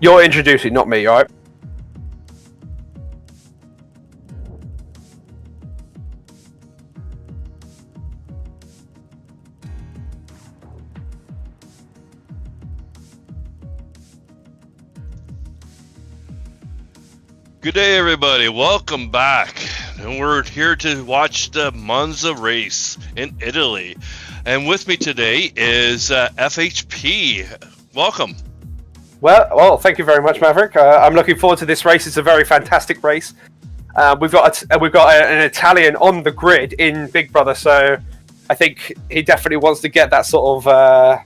You're introducing, not me, all right? Good day, everybody. Welcome back. And we're here to watch the Monza race in Italy. And with me today is FHP. Welcome. Well, thank you very much, Maverick. I'm looking forward to this race. It's a very fantastic race. We've got an Italian on the grid in Big Brother, so I think he definitely wants to get that sort of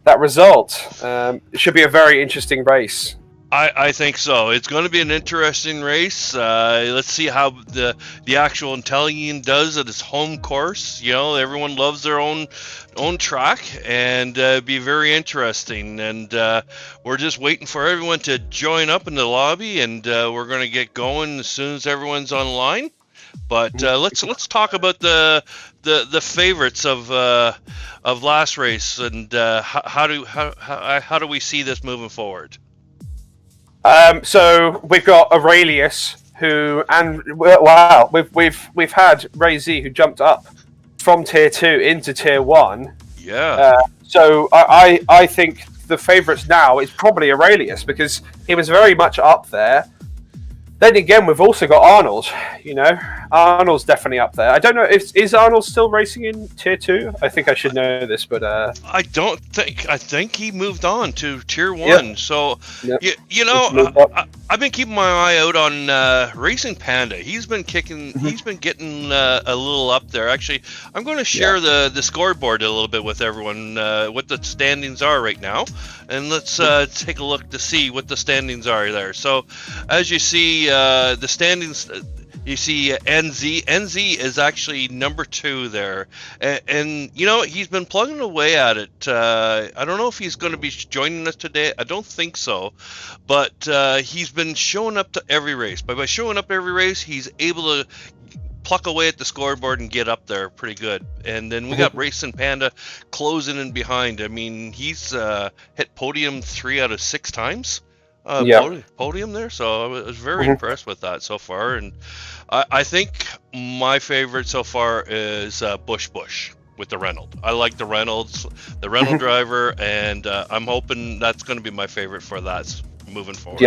that result. It should be a very interesting race. I think so. It's going to be an interesting race. Let's see how the actual Italian does at his home course. You know, everyone loves their own track, and be very interesting. And we're just waiting for everyone to join up in the lobby, and we're going to get going as soon as everyone's online. But let's talk about the favorites of last race, and how do we see this moving forward? So we've got Aurelius, we've had Ray Z, who jumped up from tier 2 into tier 1. Yeah. So I think the favourites now is probably Aurelius, because he was very much up there. Then again, we've also got Arnold. You know, Arnold's definitely up there. I don't know, is Arnold still racing in tier 2? I think I should know this, but I don't think. I think he moved on to tier 1. Yeah. So yeah. you know, I've been keeping my eye out on Racing Panda. He's been kicking. Mm-hmm. He's been getting a little up there. Actually, I'm going to share the scoreboard a little bit with everyone. What the standings are right now, and let's take a look to see what the standings are there. So, as you see, the standings. You see NZ. NZ is actually number 2 there. And you know, he's been plugging away at it. I don't know if he's going to be joining us today. I don't think so. But he's been showing up to every race. By showing up every race, he's able to pluck away at the scoreboard and get up there pretty good. And then we got Racing Panda closing in behind. I mean, he's hit podium 3 out of 6 times. Podium there, so I was very impressed with that so far. And I think my favorite so far is Bush with the Renault. I like the Renault driver, and I'm hoping that's going to be my favorite for that moving forward.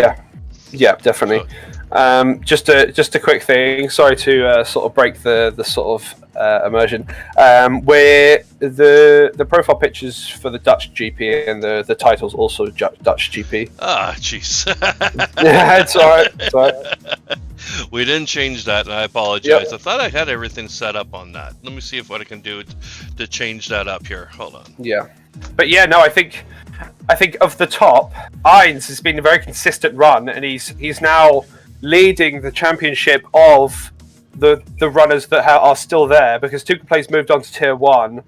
Yeah, definitely. Just a quick thing. Sorry to sort of break the sort of immersion. Where the profile pictures for the Dutch GP and the title's also Dutch GP. Ah, jeez. Yeah, it's all right. We didn't change that, and I apologize. Yep. I thought I had everything set up on that. Let me see if what I can do to change that up here. Hold on. Yeah, but yeah, no, I think of the top, Ines has been a very consistent run, and he's now leading the championship of the runners that are still there, because Tukaplay's moved on to tier 1,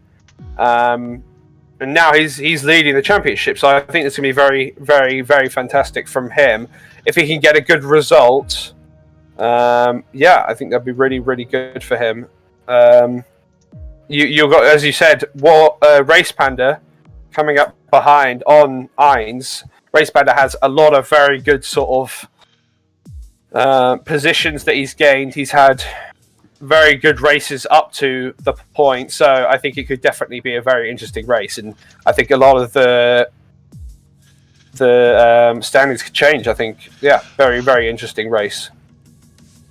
and now he's leading the championship. So I think it's going to be very, very, very fantastic from him if he can get a good result. I think that'd be really, really good for him. You got, as you said, Race Panda coming up behind on Ines. Race Panda has a lot of very good sort of positions that he's gained. He's had very good races up to the point, so I think it could definitely be a very interesting race. And I think a lot of the standings could change. I think, very, very interesting race.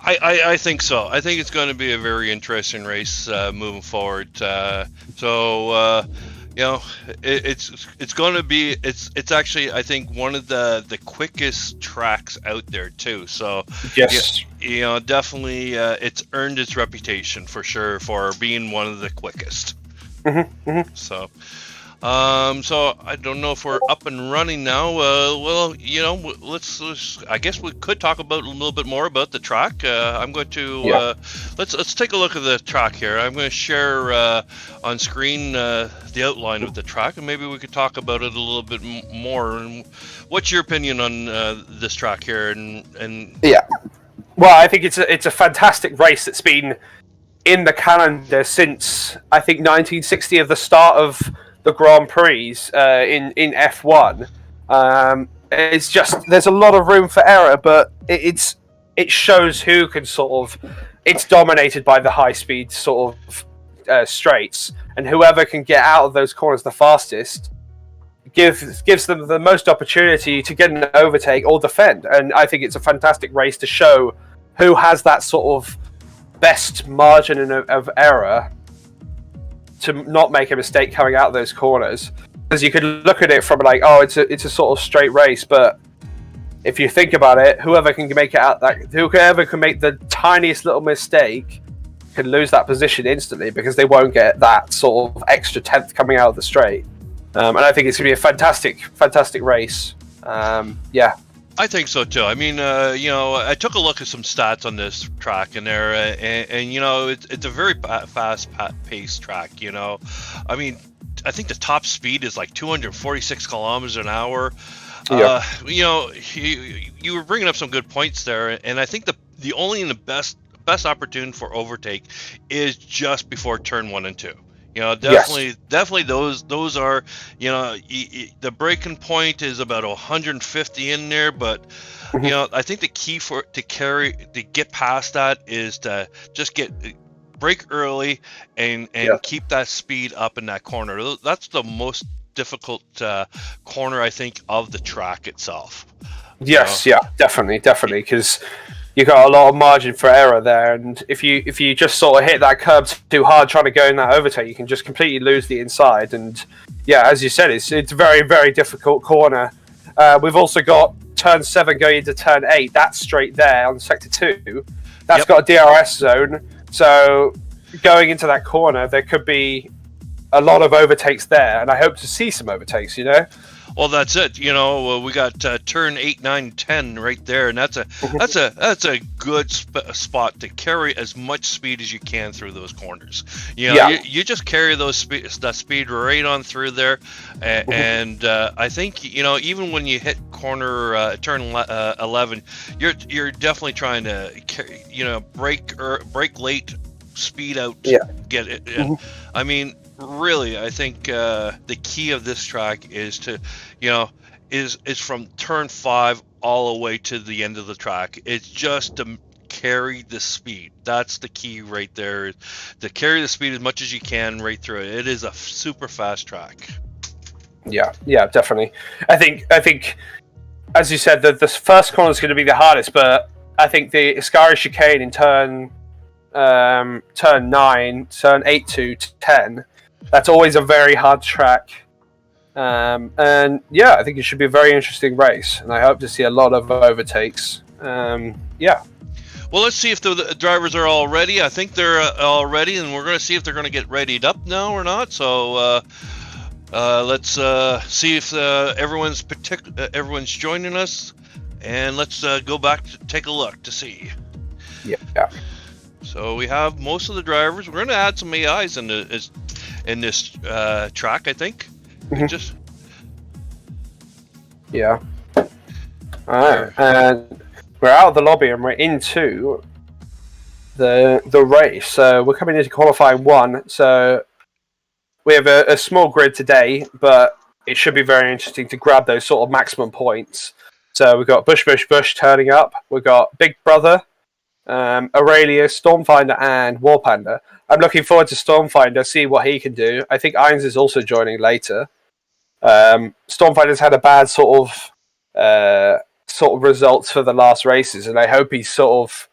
I think so. I think it's going to be a very interesting race moving forward. You know, it's going to be it's actually, I think, one of the quickest tracks out there too. So yes, you know, definitely it's earned its reputation for sure for being one of the quickest. So I don't know if we're up and running now. Well, you know, let's I guess we could talk about a little bit more about the track. I'm going to let's take a look at the track here. I'm going to share on screen the outline of the track, and maybe we could talk about it a little bit more. And what's your opinion on this track here? And yeah, well, I think it's a fantastic race that's been in the calendar since, I think, 1960, of the start of the Grand Prix in F1. it's just there's a lot of room for error, but it shows who can sort of. It's dominated by the high speed sort of straights, and whoever can get out of those corners the fastest gives them the most opportunity to get an overtake or defend. And I think it's a fantastic race to show who has that sort of best margin of error to not make a mistake coming out of those corners. Because you could look at it from like, oh, it's a sort of straight race, but if you think about it, whoever can make it out, whoever can make the tiniest little mistake can lose that position instantly because they won't get that sort of extra tenth coming out of the straight. And I think it's going to be a fantastic race. Yeah. I think so too. I mean, I took a look at some stats on this track, and it's a very fast-paced track. I mean, I think the top speed is like 246 kilometers an hour. Yeah. You were bringing up some good points there, and I think the only and the best opportunity for overtake is just before turn 1 and 2. Definitely those are, the breaking point is about 150 in there, but I think the key to get past that is to just brake early and keep that speed up in that corner. That's the most difficult corner, I think, of the track itself. Yes, yeah, definitely, because you got a lot of margin for error there, and if you just sort of hit that curb too hard trying to go in that overtake, you can just completely lose the inside. And yeah, as you said, it's a very, very difficult corner. We've also got turn 7 going into turn 8. That's straight there on sector 2. That's got a DRS zone, so going into that corner, there could be a lot of overtakes there, and I hope to see some overtakes. Well, that's it. We got turn 8, 9, 10 right there, and that's a good spot to carry as much speed as you can through those corners. You just carry that speed right on through there, and I think even when you hit corner turn 11, you're definitely trying to brake late, speed out, get it. I mean, really, I think the key of this track is to, is from turn 5 all the way to the end of the track. It's just to carry the speed. That's the key right there. To carry the speed as much as you can right through it. It is a super fast track. Yeah, definitely. I think, as you said, the first corner is going to be the hardest, but I think the Ascari chicane in turn 9, turn 8 to 10. That's always a very hard track. And yeah, I think it should be a very interesting race, and I hope to see a lot of overtakes. Yeah. Well, let's see if the drivers are all ready. I think they're all ready, and we're going to see if they're going to get readied up now or not. So let's see if everyone's joining us, and let's go back to take a look to see. Yeah. So we have most of the drivers. We're going to add some AIs in this track, I think. Just yeah. All right, and we're out of the lobby and we're into the race. So we're coming into qualifying 1. So we have a small grid today, but it should be very interesting to grab those sort of maximum points. So we've got Bush turning up. We've got Big Brother, Aurelia, Stormfinder, and Warpanda. I'm looking forward to Stormfinder, see what he can do. I think Irons is also joining later. Stormfinder's had a bad sort of results for the last races, and I hope he's sort of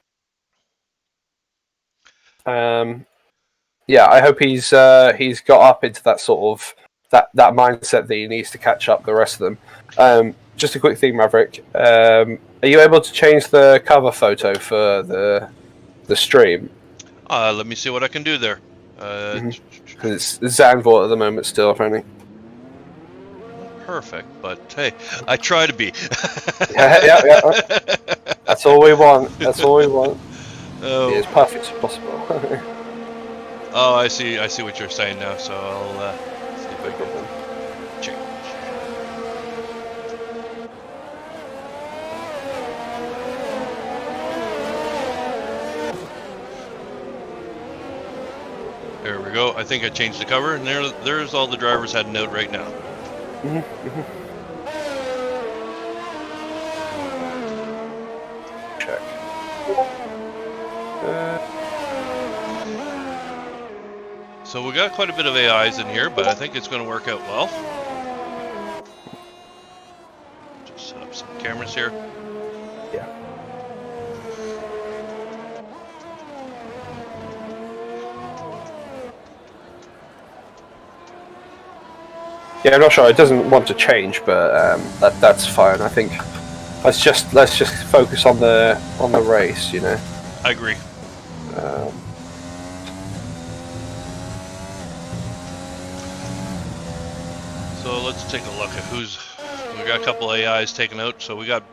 I hope he's got up into that sort of that mindset that he needs to catch up the rest of them. Just a quick thing, Maverick. Are you able to change the cover photo for the stream? Let me see what I can do there. Because it's Zanvort at the moment still, apparently. Perfect, but hey, I try to be. yeah. That's all we want. Oh. Be as perfect as possible. Oh, I see what you're saying now. So I'll see if I can change. There we go. I think I changed the cover, and there's all the drivers heading out right now. So we got quite a bit of AIs in here, but I think it's going to work out well. Just set up some cameras here. Yeah. Yeah, I'm not sure. It doesn't want to change, but that's fine. I think let's just focus on the race. You know. I agree. So let's take a look at we got a couple AIs taken out. So we got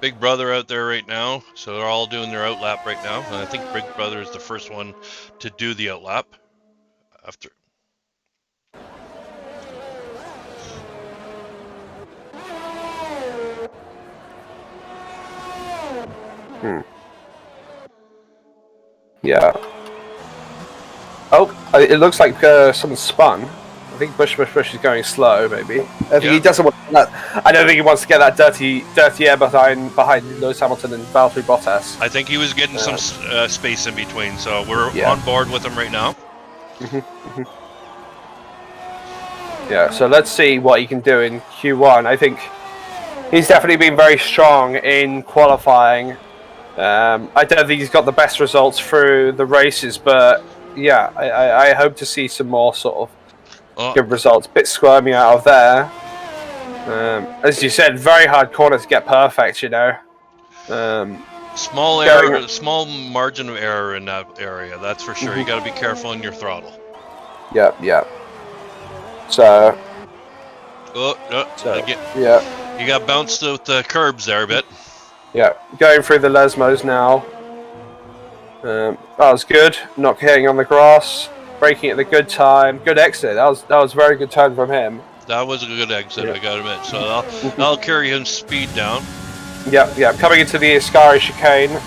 Big Brother out there right now. So they're all doing their outlap right now. And I think Big Brother is the first one to do the outlap after. Yeah. Oh, it looks like someone spun. I think Bush is going slow, maybe. I think he doesn't want that. I don't think he wants to get that dirty air behind Lewis Hamilton and Valtteri Bottas. I think he was getting some space in between, so we're on board with him right now. Yeah, so let's see what he can do in Q1. I think he's definitely been very strong in qualifying. I don't think he's got the best results through the races, but yeah, I hope to see some more sort of good results. Bit squirmy out of there. As you said, very hard corner to get perfect, you know. Small error, small margin of error in that area, that's for sure. You got to be careful on your throttle. Yeah. So. You got bounced with the curbs there a bit. Yeah, going through the Lesmos now. That was good. Not hitting on the grass, braking at the good time. Good exit. That was a very good turn from him. That was a good exit, I gotta admit. So that'll carry him speed down. Yeah. Coming into the Ascari chicane.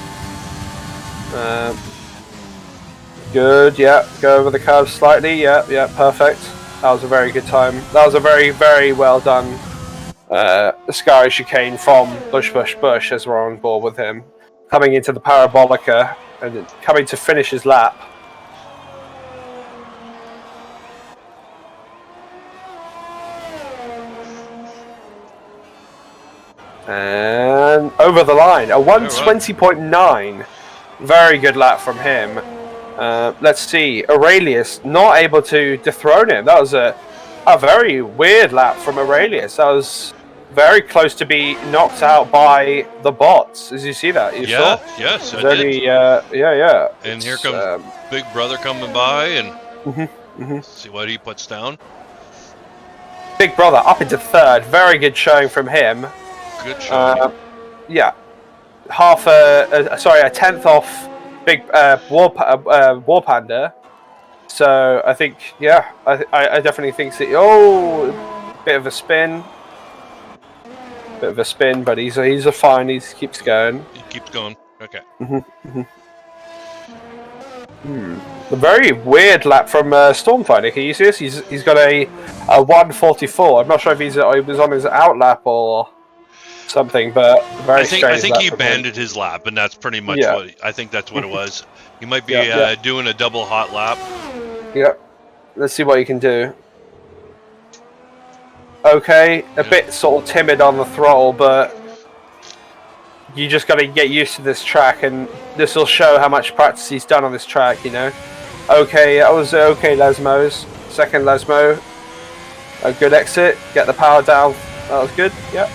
Good. Yeah. Go over the curve slightly. Yeah. Perfect. That was a very good time. That was a very, very well done Ascari chicane from Bush as we're on board with him. Coming into the Parabolica and coming to finish his lap. And over the line, a 120.9. Very good lap from him. Let's see, Aurelius not able to dethrone him. That was a very weird lap from Aurelius. That was very close to be knocked out by the bots. As you see that, you saw? Yes, I did. Yeah. And here comes Big Brother coming by, and see what he puts down. Big Brother up into third. Very good showing from him. Good showing. Yeah, a tenth off Big War Panda. So I think, I definitely think that. Bit of a spin. But he's a fine. He keeps going. He keeps going. Okay. A very weird lap from Stormfinder. Can you see this? He's got a 144. I'm not sure if he was on his out lap or something, but very strange. I think he banded his lap, and that's pretty much what I think that's what it was. He might be doing a double hot lap. Yeah. Let's see what he can do. Okay, a bit sort of timid on the throttle, but you just got to get used to this track, and this will show how much practice he's done on this track, you know. Okay, that was okay, Lesmos. Second Lesmo. A good exit. Get the power down. That was good, yep.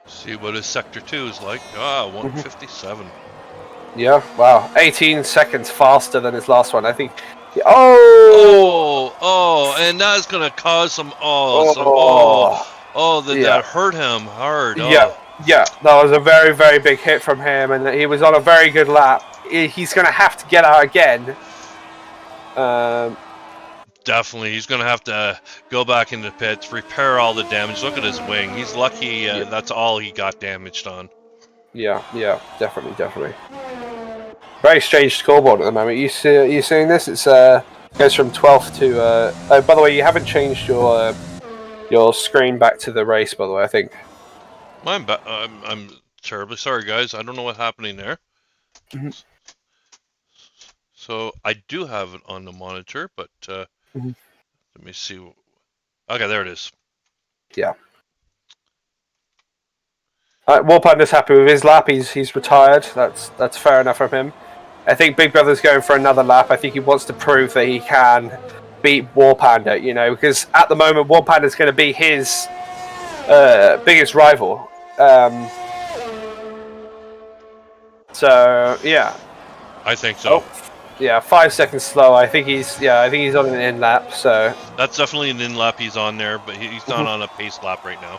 See what his Sector 2 is like. 157. Yeah, wow. 18 seconds faster than his last one, I think. And that's gonna cause some that hurt him hard. Yeah, that was a very, very big hit from him, and he was on a very good lap. He's gonna have to get out again. Definitely, he's gonna have to go back into the pits, repair all the damage. Look at his wing. He's lucky that's all he got damaged on. Yeah, definitely. Very strange scoreboard at the moment. You seeing this? It's goes from 12th to. By the way, you haven't changed your screen back to the race. By the way, I think. I'm terribly sorry, guys. I don't know what's happening there. Mhm. So I do have it on the monitor, but Mhm. let me see. Okay, there it is. Yeah. Warpander's happy with his lap. He's retired. That's fair enough from him. I think Big Brother's going for another lap. I think he wants to prove that he can beat Warpander. Because at the moment Warpander's going to be his biggest rival. So yeah. I think so. Oh, yeah. 5 seconds slow. I think he's on an in lap. So That's definitely an in lap he's on there, but he's not on a pace lap right now.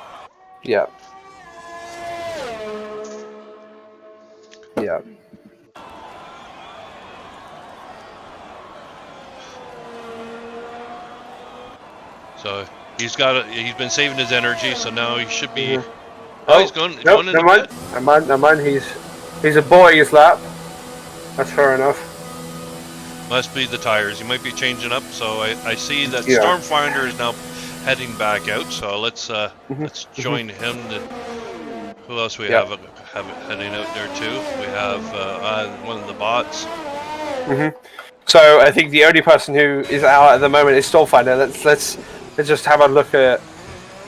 yeah. Yeah. So he's been saving his energy, so now he should be. Mhm. Oh, he's going Nope, into never mind. pit. Never mind. He's avoiding his lap. That's fair enough. Must be the tires. He might be changing up. So I see that Yeah. Stormfinder is now heading back out. So let's join him. Who else we Yeah. have heading out there too? We have one of the bots. So I think the only person who is out at the moment is Stormfinder. Let's just have a look at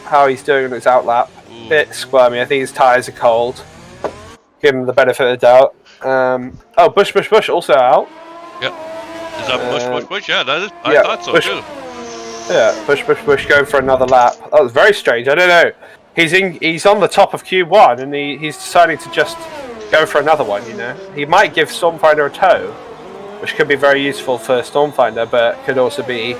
how he's doing on his out lap. Ooh. Bit squirmy. I think his tires are cold. Give him the benefit of the doubt. Bush also out. Yep. Is that Bush? Yeah, that is. I yeah, thought so Bush. too. Yeah, Bush going for another lap. That was very strange. I don't know. He's on the top of Q1 and he's deciding to just go for another one. He might give Stormfinder a tow, which could be very useful for Stormfinder, but could also be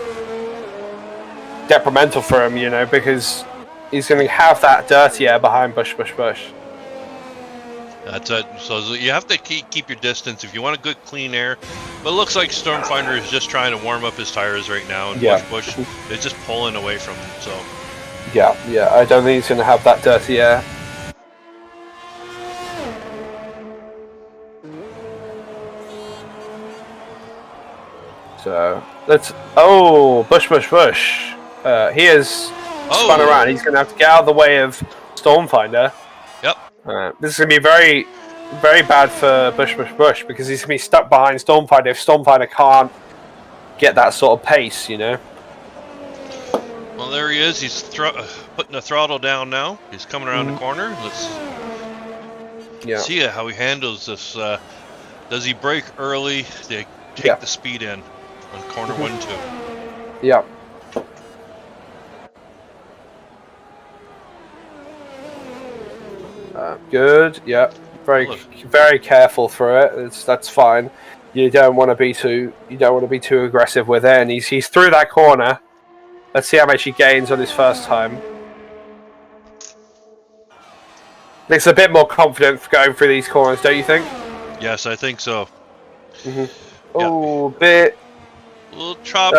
detrimental for him. Because he's going to have that dirty air behind Bush. That's it. So you have to keep your distance if you want a good clean air. But it looks like Stormfinder is just trying to warm up his tires right now, and Bush is just pulling away from him. So yeah, I don't think he's going to have that dirty air. So let's. Oh, Bush. He has spun around. He's going to have to get out of the way of Stormfinder. Yep. This is going to be very, very bad for Bush because he's going to be stuck behind Stormfinder if Stormfinder can't get that sort of pace. Well, there he is. He's putting the throttle down now. He's coming around the corner. Let's see how he handles this. Does he brake early? They take the speed in on corner 1-2. Yeah. Good. Yeah. Very careful through it. That's fine. You don't want to be too aggressive with it. And he's through that corner. Let's see how much he gains on his first time. Looks a bit more confident for going through these corners, don't you think? Yes, I think so. Oh, bit. A little chop.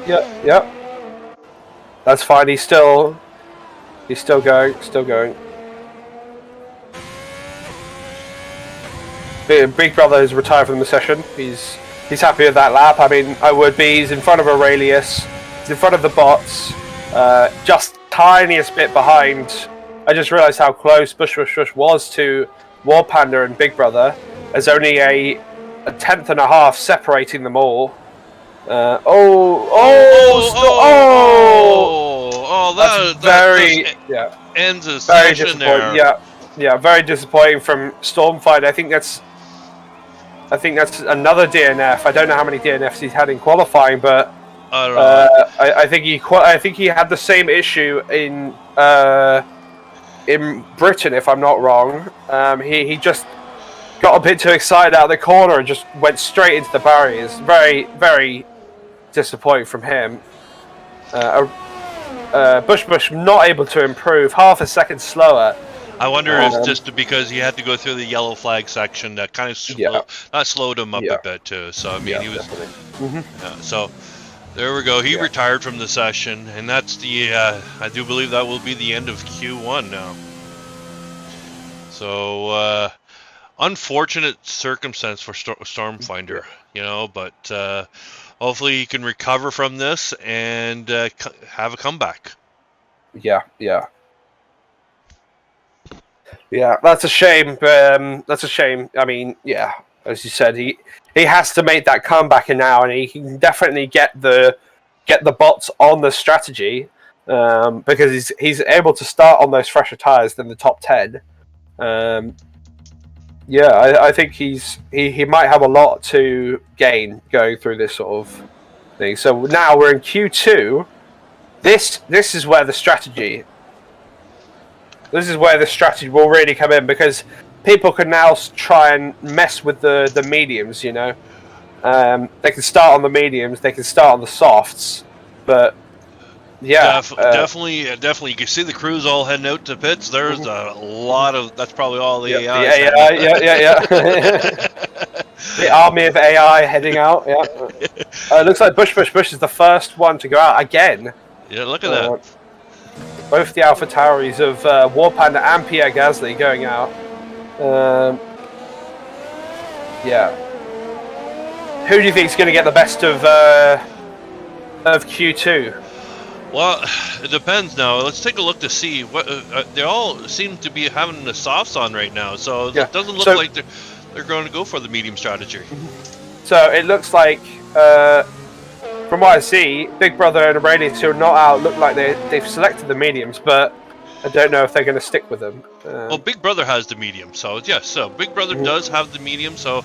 Yeah. That's fine. He's still going. Big Brother has retired from the session. He's happy with that lap. I mean, I would be. He's in front of Aurelius. He's in front of the bots. Just tiniest bit behind. I just realised how close Bush was to Warpander and Big Brother. There's only a tenth and a half separating them all. That ends a very session there. Yeah, very disappointing from Stormfinder. I think that's another DNF. I don't know how many DNFs he's had in qualifying, but I don't know. I think he had the same issue in Britain, if I'm not wrong. He just got a bit too excited out of the corner and just went straight into the barriers. Very, very disappointing from him. Bush not able to improve, half a second slower. I wonder if it's just because he had to go through the yellow flag section that kind of slowed him up a bit too. So I mean, he was. So there we go. He retired from the session, and that's the. I do believe that will be the end of Q1 now. So unfortunate circumstance for Stormfinder, but hopefully he can recover from this and have a comeback. Yeah. Yeah, that's a shame. That's a shame. I mean, yeah, as you said, he has to make that comeback now, and he can definitely get the bots on the strategy because he's able to start on those fresher tires than the top 10. Yeah, I think he might have a lot to gain going through this sort of thing. So now we're in Q2. This is where the strategy. This is where the strategy will really come in because people can now try and mess with the mediums. You know, they can start on the mediums, they can start on the softs, but yeah, definitely. You can see the crews all heading out to pits. There's a lot of. That's probably all the AI. Yeah. The army of AI heading out. Yeah, it looks like Bush is the first one to go out again. Yeah, look at that. Both the Alpha Tauris of War Panda and Pierre Gasly going out. Yeah. Who do you think is going to get the best of Q2? Well, it depends now. Let's take a look to see what they all seem to be having the softs on right now. So it doesn't look like they're going to go for the medium strategy. So it looks like, from what I see, Big Brother and Aurelius, who are not out, look like they've selected the mediums, but I don't know if they're going to stick with them. Well, Big Brother has the medium, so yes. So Big Brother does have the medium, so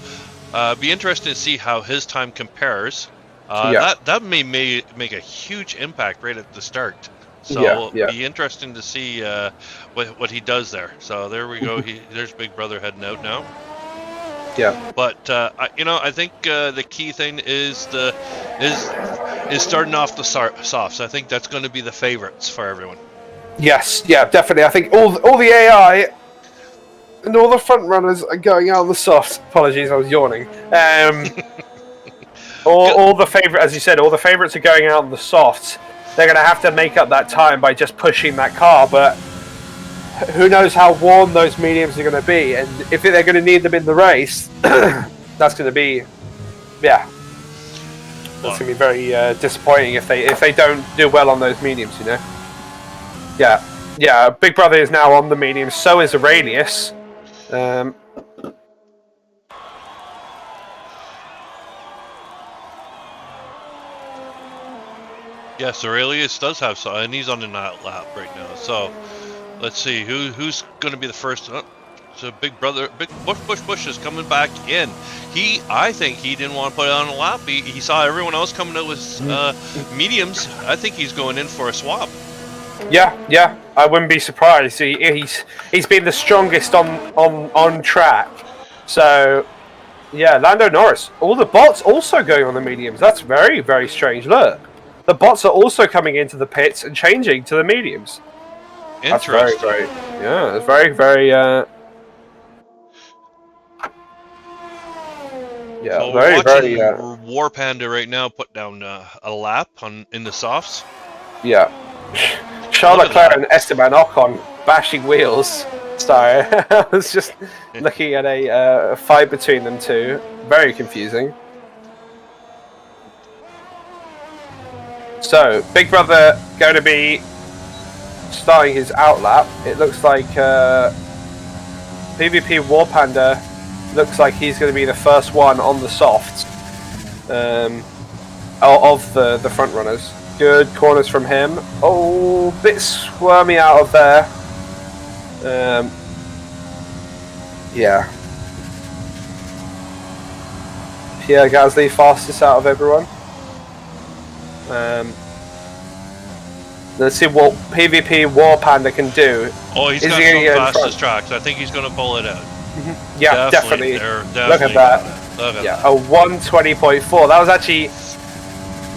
be interesting to see how his time compares. That may make a huge impact right at the start. So be interesting to see what he does there. So there we go. There's Big Brother heading out now. Yeah. But I think the key thing is starting off the softs. I think that's going to be the favorites for everyone. Yes, yeah, definitely. I think all the AI and all the front runners are going out on the softs. Apologies, I was yawning. All the favorite, as you said, all the favorites are going out on the softs. They're going to have to make up that time by just pushing that car, but who knows how worn those mediums are going to be, and if they're going to need them in the race, that's going to be, that's going to be very disappointing if they don't do well on those mediums, you know. Yeah. Big Brother is now on the mediums. So is Aurelius. Yes, Aurelius does have some, and he's on an out lap right now. So let's see who's going to be the first. So Big Brother, Bush is coming back in. I think he didn't want to put it on a lap. He saw everyone else coming out with mediums. I think he's going in for a swap. Yeah, I wouldn't be surprised. He's been the strongest on track. So yeah, Lando Norris. All the bots also going on the mediums. That's very, very strange. Look, the bots are also coming into the pits and changing to the mediums. Interesting. That's very, very, it's very, very, so very, we're very, watching War Panda right now put down a lap in the softs. Yeah. Charles Leclerc and Esteban Ocon bashing wheels. Sorry, I was just looking at a fight between them two. Very confusing. So, Big Brother going to be starting his outlap. It looks like PvP War Panda looks like he's going to be the first one on the softs of the front runners. Good corners from him. Oh, bit squirmy out of there. Yeah. Pierre Gasly fastest out of everyone. Let's see what PvP War Panda can do. Oh, he's got some fastest tracks. I think he's going to pull it out. Yeah, definitely. Look at that. A 120.4. That was actually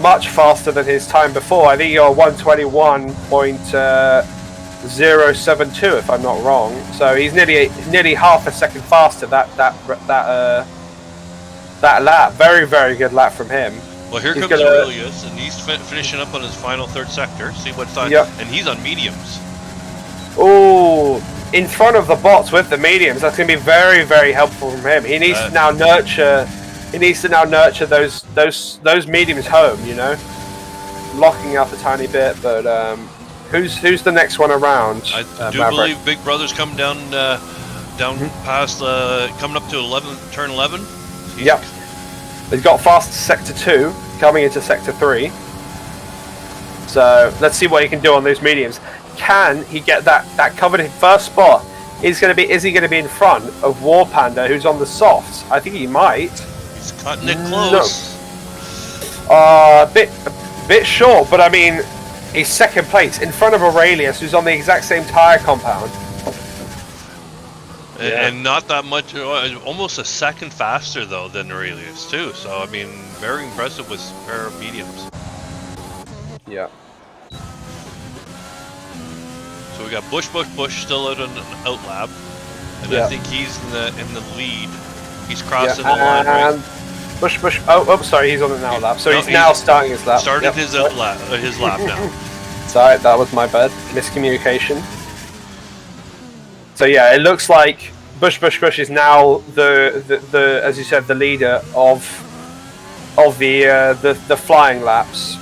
much faster than his time before. I think you're 121.072 if I'm not wrong. So he's nearly half a second faster that lap. Very, very good lap from him. Well, here comes Aurelius, and he's finishing up on his final third sector. See what's on, and he's on mediums. Oh, in front of the bots with the mediums. That's going to be very, very helpful from him. He needs to now nurture. He needs to now nurture those mediums home. You know, locking up a tiny bit, but Who's the next one around? I do Maverick? believe Big Brother's coming down past coming up to turn 11. Yep. He's got fast to sector 2, coming into sector 3. So let's see what he can do on those mediums. Can he get that coveted first spot? Is he going to be in front of War Panda, who's on the softs? I think he might. He's cutting it close. No. A bit short, but I mean, he's second place in front of Aurelius, who's on the exact same tire compound. And not that much, almost a second faster though than Aurelius too. So I mean, very impressive with a pair of mediums. Yeah. So we got Bush still out on an outlap, and I think he's in the lead. He's crossing the line. Right? Bush. Oh, sorry, he's on an outlap. So he's now starting his lap. Started his lap now. Sorry, that was my bad. Miscommunication. So yeah, it looks like Bush is now the as you said, the leader of the flying laps.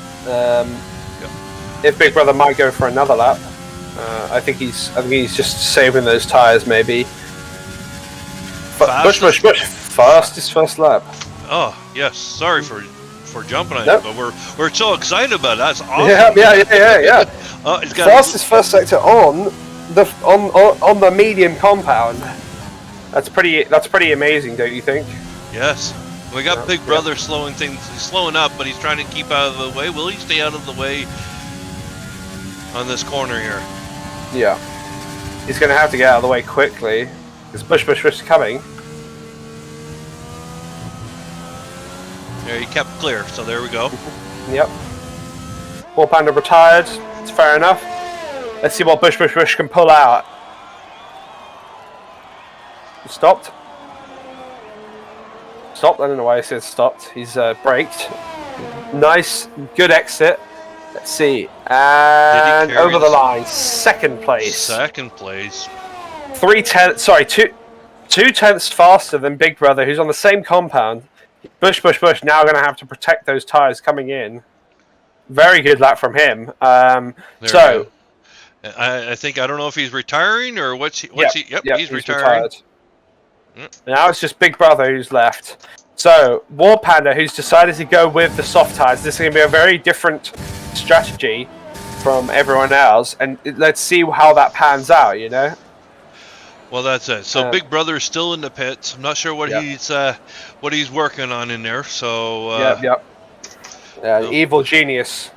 If Big Brother might go for another lap, I think he's just saving those tires maybe. Bush fastest first lap. Oh yes, sorry for jumping on it, but we're so excited about that. That's awesome. Yeah. Fastest first sector on the medium compound. That's pretty amazing, don't you think? Yes. We got Big Brother slowing up, but he's trying to keep out of the way. Will he stay out of the way on this corner here? Yeah. He's going to have to get out of the way quickly. Because Bush is coming. There, he kept clear, so there we go. Yep. War Panda retired. It's fair enough. Let's see what Bush can pull out. Stopped. I don't know why he said stopped. He's braked. Nice, good exit. Let's see. And over the line. Second place. 2 tenths faster than Big Brother, who's on the same compound. Bush now going to have to protect those tires coming in. Very good lap from him. I think, I don't know if he's retiring or what's he? Yep, he's retiring. Retired. Now it's just Big Brother who's left. So, War Panda, who's decided to go with the soft tires. This is going to be a very different strategy from everyone else. And let's see how that pans out, you know? Well, that's it. So, Big Brother's still in the pits. I'm not sure what he's working on in there. So, evil genius.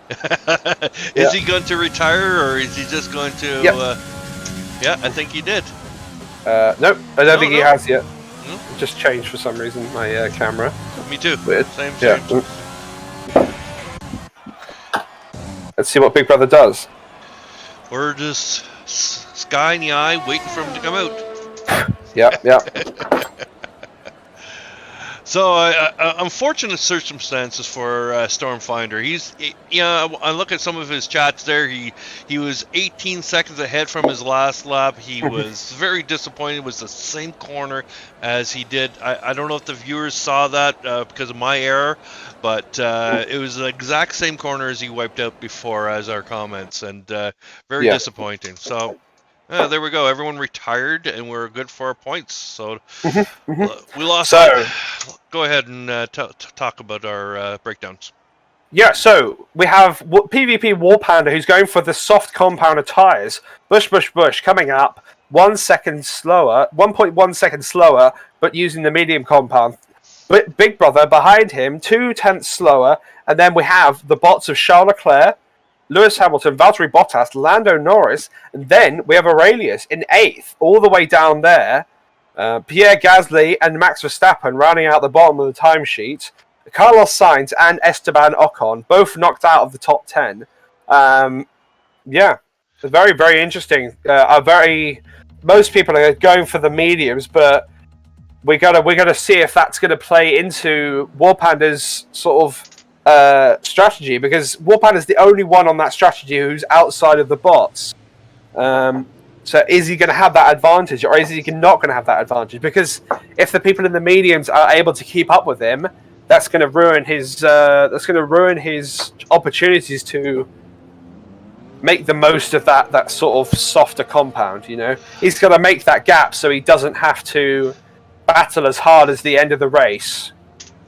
Is he going to retire, or is he just going to... yeah, I think he did. Nope, I don't think he has yet. It just changed for some reason, my camera. Me too. Weird. Same. Let's see what Big Brother does. We're just sky in the eye, waiting for him to come out. Yeah. So, unfortunate circumstances for Stormfinder. I look at some of his chats there. He was 18 seconds ahead from his last lap. He was very disappointed. It was the same corner as he did. I don't know if the viewers saw that because of my error, but it was the exact same corner as he wiped out before as our comments, and very disappointing. So, there we go. Everyone retired, and we're good for our points. So we lost. So go ahead and talk about our breakdowns. Yeah, so we have PvP War Panda, who's going for the soft compound of tires. Bush coming up 1 second slower, 1.1 seconds slower, but using the medium compound. But Big Brother behind him, 2 tenths slower, and then we have the bots of Charles Leclerc, Lewis Hamilton, Valtteri Bottas, Lando Norris, and then we have Aurelius in 8th, all the way down there. Pierre Gasly and Max Verstappen rounding out the bottom of the timesheet. Carlos Sainz and Esteban Ocon both knocked out of the top 10. Very, very interesting. Most people are going for the mediums, but we gotta see if that's gonna play into War Panda's sort of strategy, because War Panda is the only one on that strategy who's outside of the bots. So is he going to have that advantage, or is he not going to have that advantage? Because if the people in the mediums are able to keep up with him, that's going to ruin his opportunities to make the most of that sort of softer compound. You know, he's got to make that gap so he doesn't have to battle as hard as the end of the race.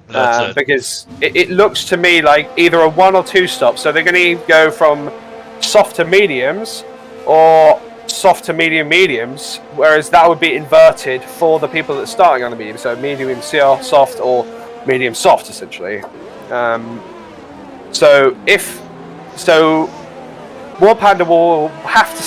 That's it. Because it looks to me like either a 1 or 2 stop. So they're going to go from soft to mediums or soft to mediums, whereas that would be inverted for the people that are starting on the medium. So medium soft or medium soft, essentially. So War Panda will have to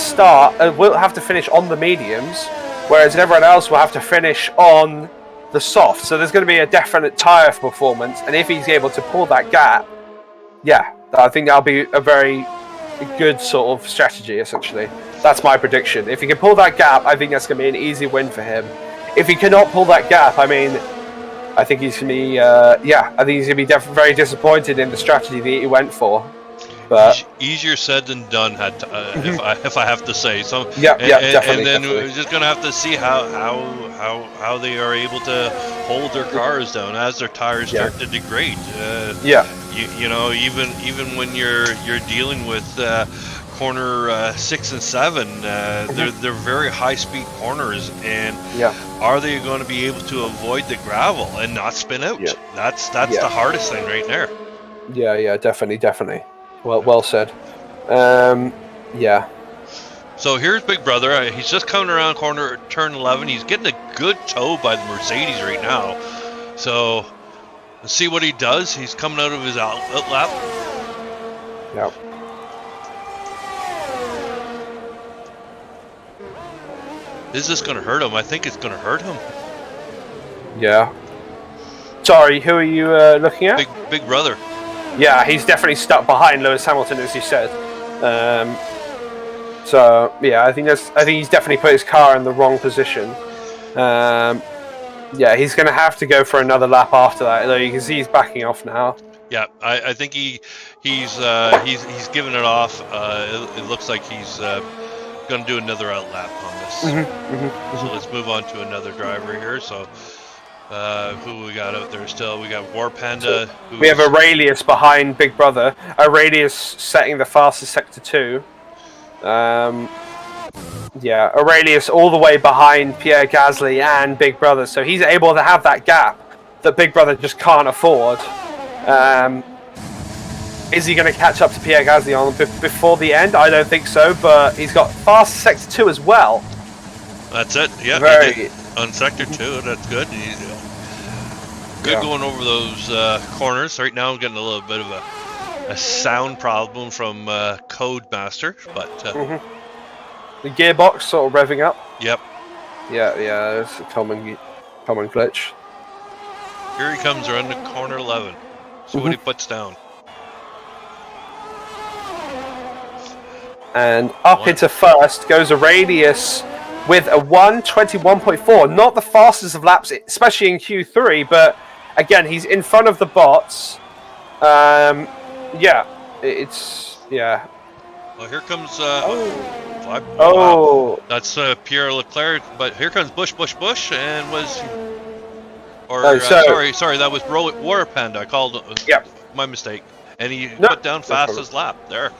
will have to finish on the mediums, whereas everyone else will have to finish on the soft. So there's going to be a definite tyre performance, and if he's able to pull that gap, yeah, I think that'll be a very good sort of strategy, essentially. That's my prediction. If he can pull that gap, I think that's going to be an easy win for him. If he cannot pull that gap, I mean, I think he's going to be, I think he's going to be very disappointed in the strategy that he went for. But easier said than done, if I have to say so. Definitely. And then definitely. we're just gonna have to see how they are able to hold their cars down as their tires start to degrade. You know, even when you're dealing with corner 6 and 7, they're very high speed corners, and are they going to be able to avoid the gravel and not spin out? That's the hardest thing right there. Yeah, definitely. Well said. Yeah. So here's Big Brother. He's just coming around turn 11. He's getting a good tow by the Mercedes right now. So let's see what he does. He's coming out of his out lap. Yeah. Is this going to hurt him? I think it's going to hurt him. Yeah. Sorry, who are you looking at? Big Brother. Yeah, he's definitely stuck behind Lewis Hamilton, as you said. So yeah, I think he's definitely put his car in the wrong position. Yeah, he's going to have to go for another lap after that. Though you can see he's backing off now. Yeah, I think he's giving it off. It looks like he's going to do another out lap on this. So let's move on to another driver here. So. Who we got out there still? We got War Panda. We have Aurelius behind Big Brother. Aurelius setting the fastest Sector 2. Yeah, Aurelius all the way behind Pierre Gasly and Big Brother. So he's able to have that gap that Big Brother just can't afford. Is he going to catch up to Pierre Gasly on before the end? I don't think so, but he's got fast Sector 2 as well. That's it. Yeah, very on Sector 2. That's good. Good going over those corners. Right now I'm getting a little bit of a sound problem from Codemaster, but the gearbox sort of revving up. Yep. Yeah, it's a common glitch. Here he comes around the corner 11. See what he puts down. And up into first goes Aurelius with a 1:21.4. Not the fastest of laps, especially in Q3, but again, he's in front of the bots. Well, here comes. Wow. That's Pierre Leclerc. But here comes Bush, and was. Sorry, that was War Panda. I called. My mistake. And he put down fastest lap there.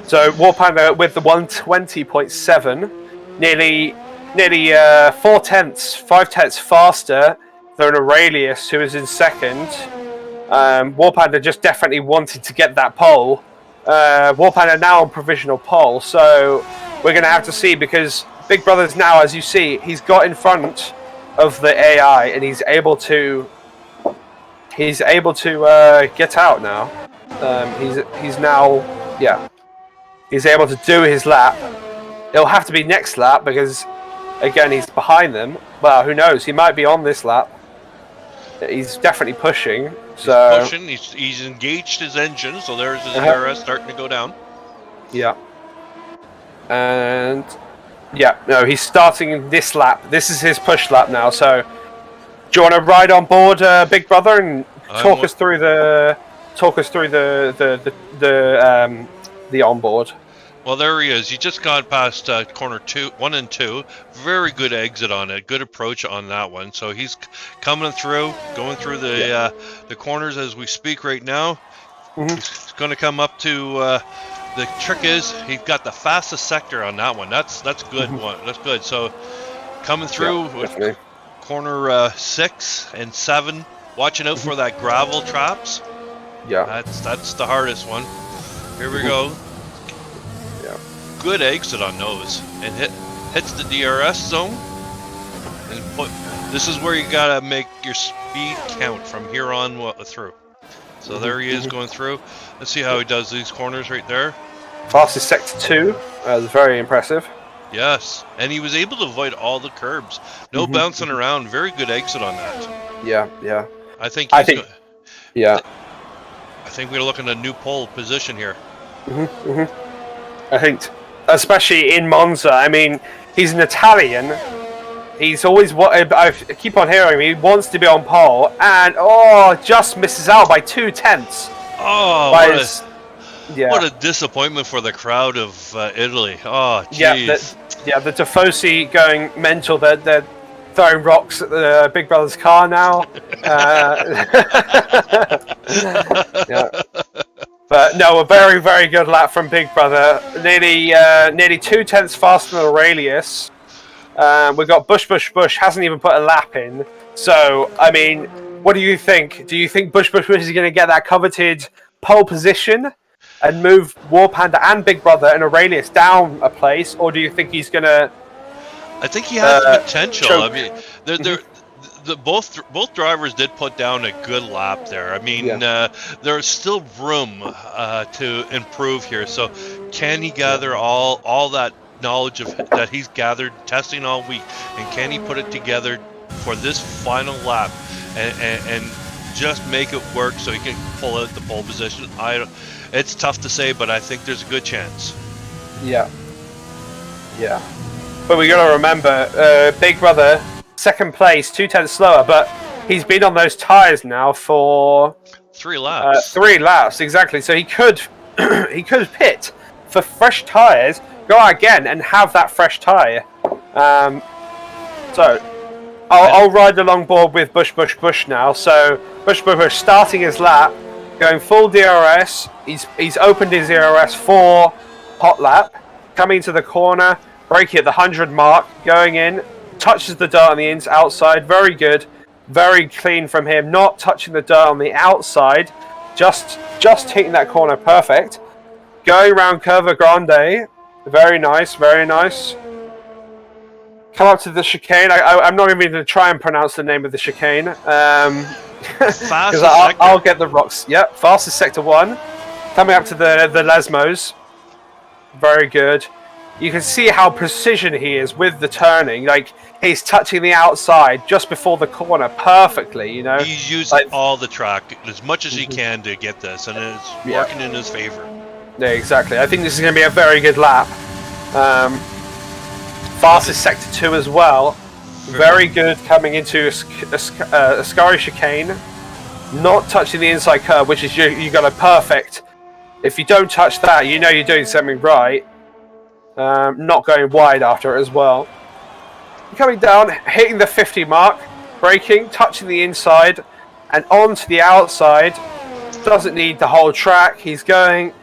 So War Panda with the 1:20.7, nearly 5 tenths faster than Aurelius, who is in second. War Panda just definitely wanted to get that pole. War Panda now on provisional pole, so we're going to have to see, because Big Brother's now, as you see, he's got in front of the AI and he's able to get out now. He's able to do his lap. It'll have to be next lap because, again, he's behind them. Well, who knows? He might be on this lap. He's definitely pushing. So he's pushing. He's engaged his engine, so there's his DRS starting to go down. Yeah. And he's starting this lap. This is his push lap now. So, do you want to ride on board, Big Brother, and talk us through the onboard? Well, there he is. He just got past corner 1 and 2. Very good exit on it. Good approach on that one. So he's coming through, going through the corners as we speak right now. He's going to come up to. The trick is he's got the fastest sector on that one. That's good one. That's good. So coming through with corner 6 and 7, watching out for that gravel traps. Yeah, that's the hardest one. Here we go. Yeah, good exit on those, and hits the DRS zone. And this is where you gotta make your speed count from here on through. So there he is going through. Let's see how he does these corners right there. fastest sector 2. Very impressive. Yes, and he was able to avoid all the curbs. No bouncing around. Very good exit on that. Yeah. I think we're looking at a new pole position here. I think, especially in Monza. I mean, he's an Italian. He's always I keep on hearing him. He wants to be on pole, and just misses out by 2/10. Oh, what a disappointment for the crowd of Italy. Oh, jeez. The Tifosi going mental. They're throwing rocks at the Big Brother's car now. But no, a very, very good lap from Big Brother. Nearly 2/10 faster than Aurelius. We've got Bush hasn't even put a lap in. So, I mean, what do you think? Do you think Bush is going to get that coveted pole position and move War Panda and Big Brother and Aurelius down a place, or do you think he's going to? I think he has the potential. I mean, both drivers did put down a good lap there. I mean, there's still room to improve here. So, can he gather all that knowledge that he's gathered testing all week, and can he put it together for this final lap and just make it work so he can pull out the pole position? It's tough to say, but I think there's a good chance. Yeah. But we got to remember, Big Brother, second place, 2/10 slower, but he's been on those tires now for 3 laps. 3 laps, exactly. So he could pit for fresh tires, go out again, and have that fresh tire. So I'll ride along board with Bush now. So Bush starting his lap, going full DRS. He's opened his DRS for hot lap, coming to the corner, braking at the 100 mark, going in, touches the dirt on the outside. Very good, very clean from him. Not touching the dirt on the outside, just hitting that corner perfect. Going around Curva Grande, very nice. Come up to the chicane. I'm not even going to try and pronounce the name of the chicane. Because I'll get the rocks. Yep, fastest sector 1. Coming up to the Lesmos. Very good. You can see how precision he is with the turning. Like, he's touching the outside just before the corner perfectly, you know? He's using all the track as much as he can to get this, and it's working in his favor. Yeah, exactly. I think this is going to be a very good lap. Fastest sector 2 as well. Very good coming into a Ascari chicane. Not touching the inside curve, which is you got a perfect. If you don't touch that, you know you're doing something right. Not going wide after it as well. Coming down, hitting the 50 mark, braking, touching the inside, and onto the outside. Doesn't need the whole track. He's going.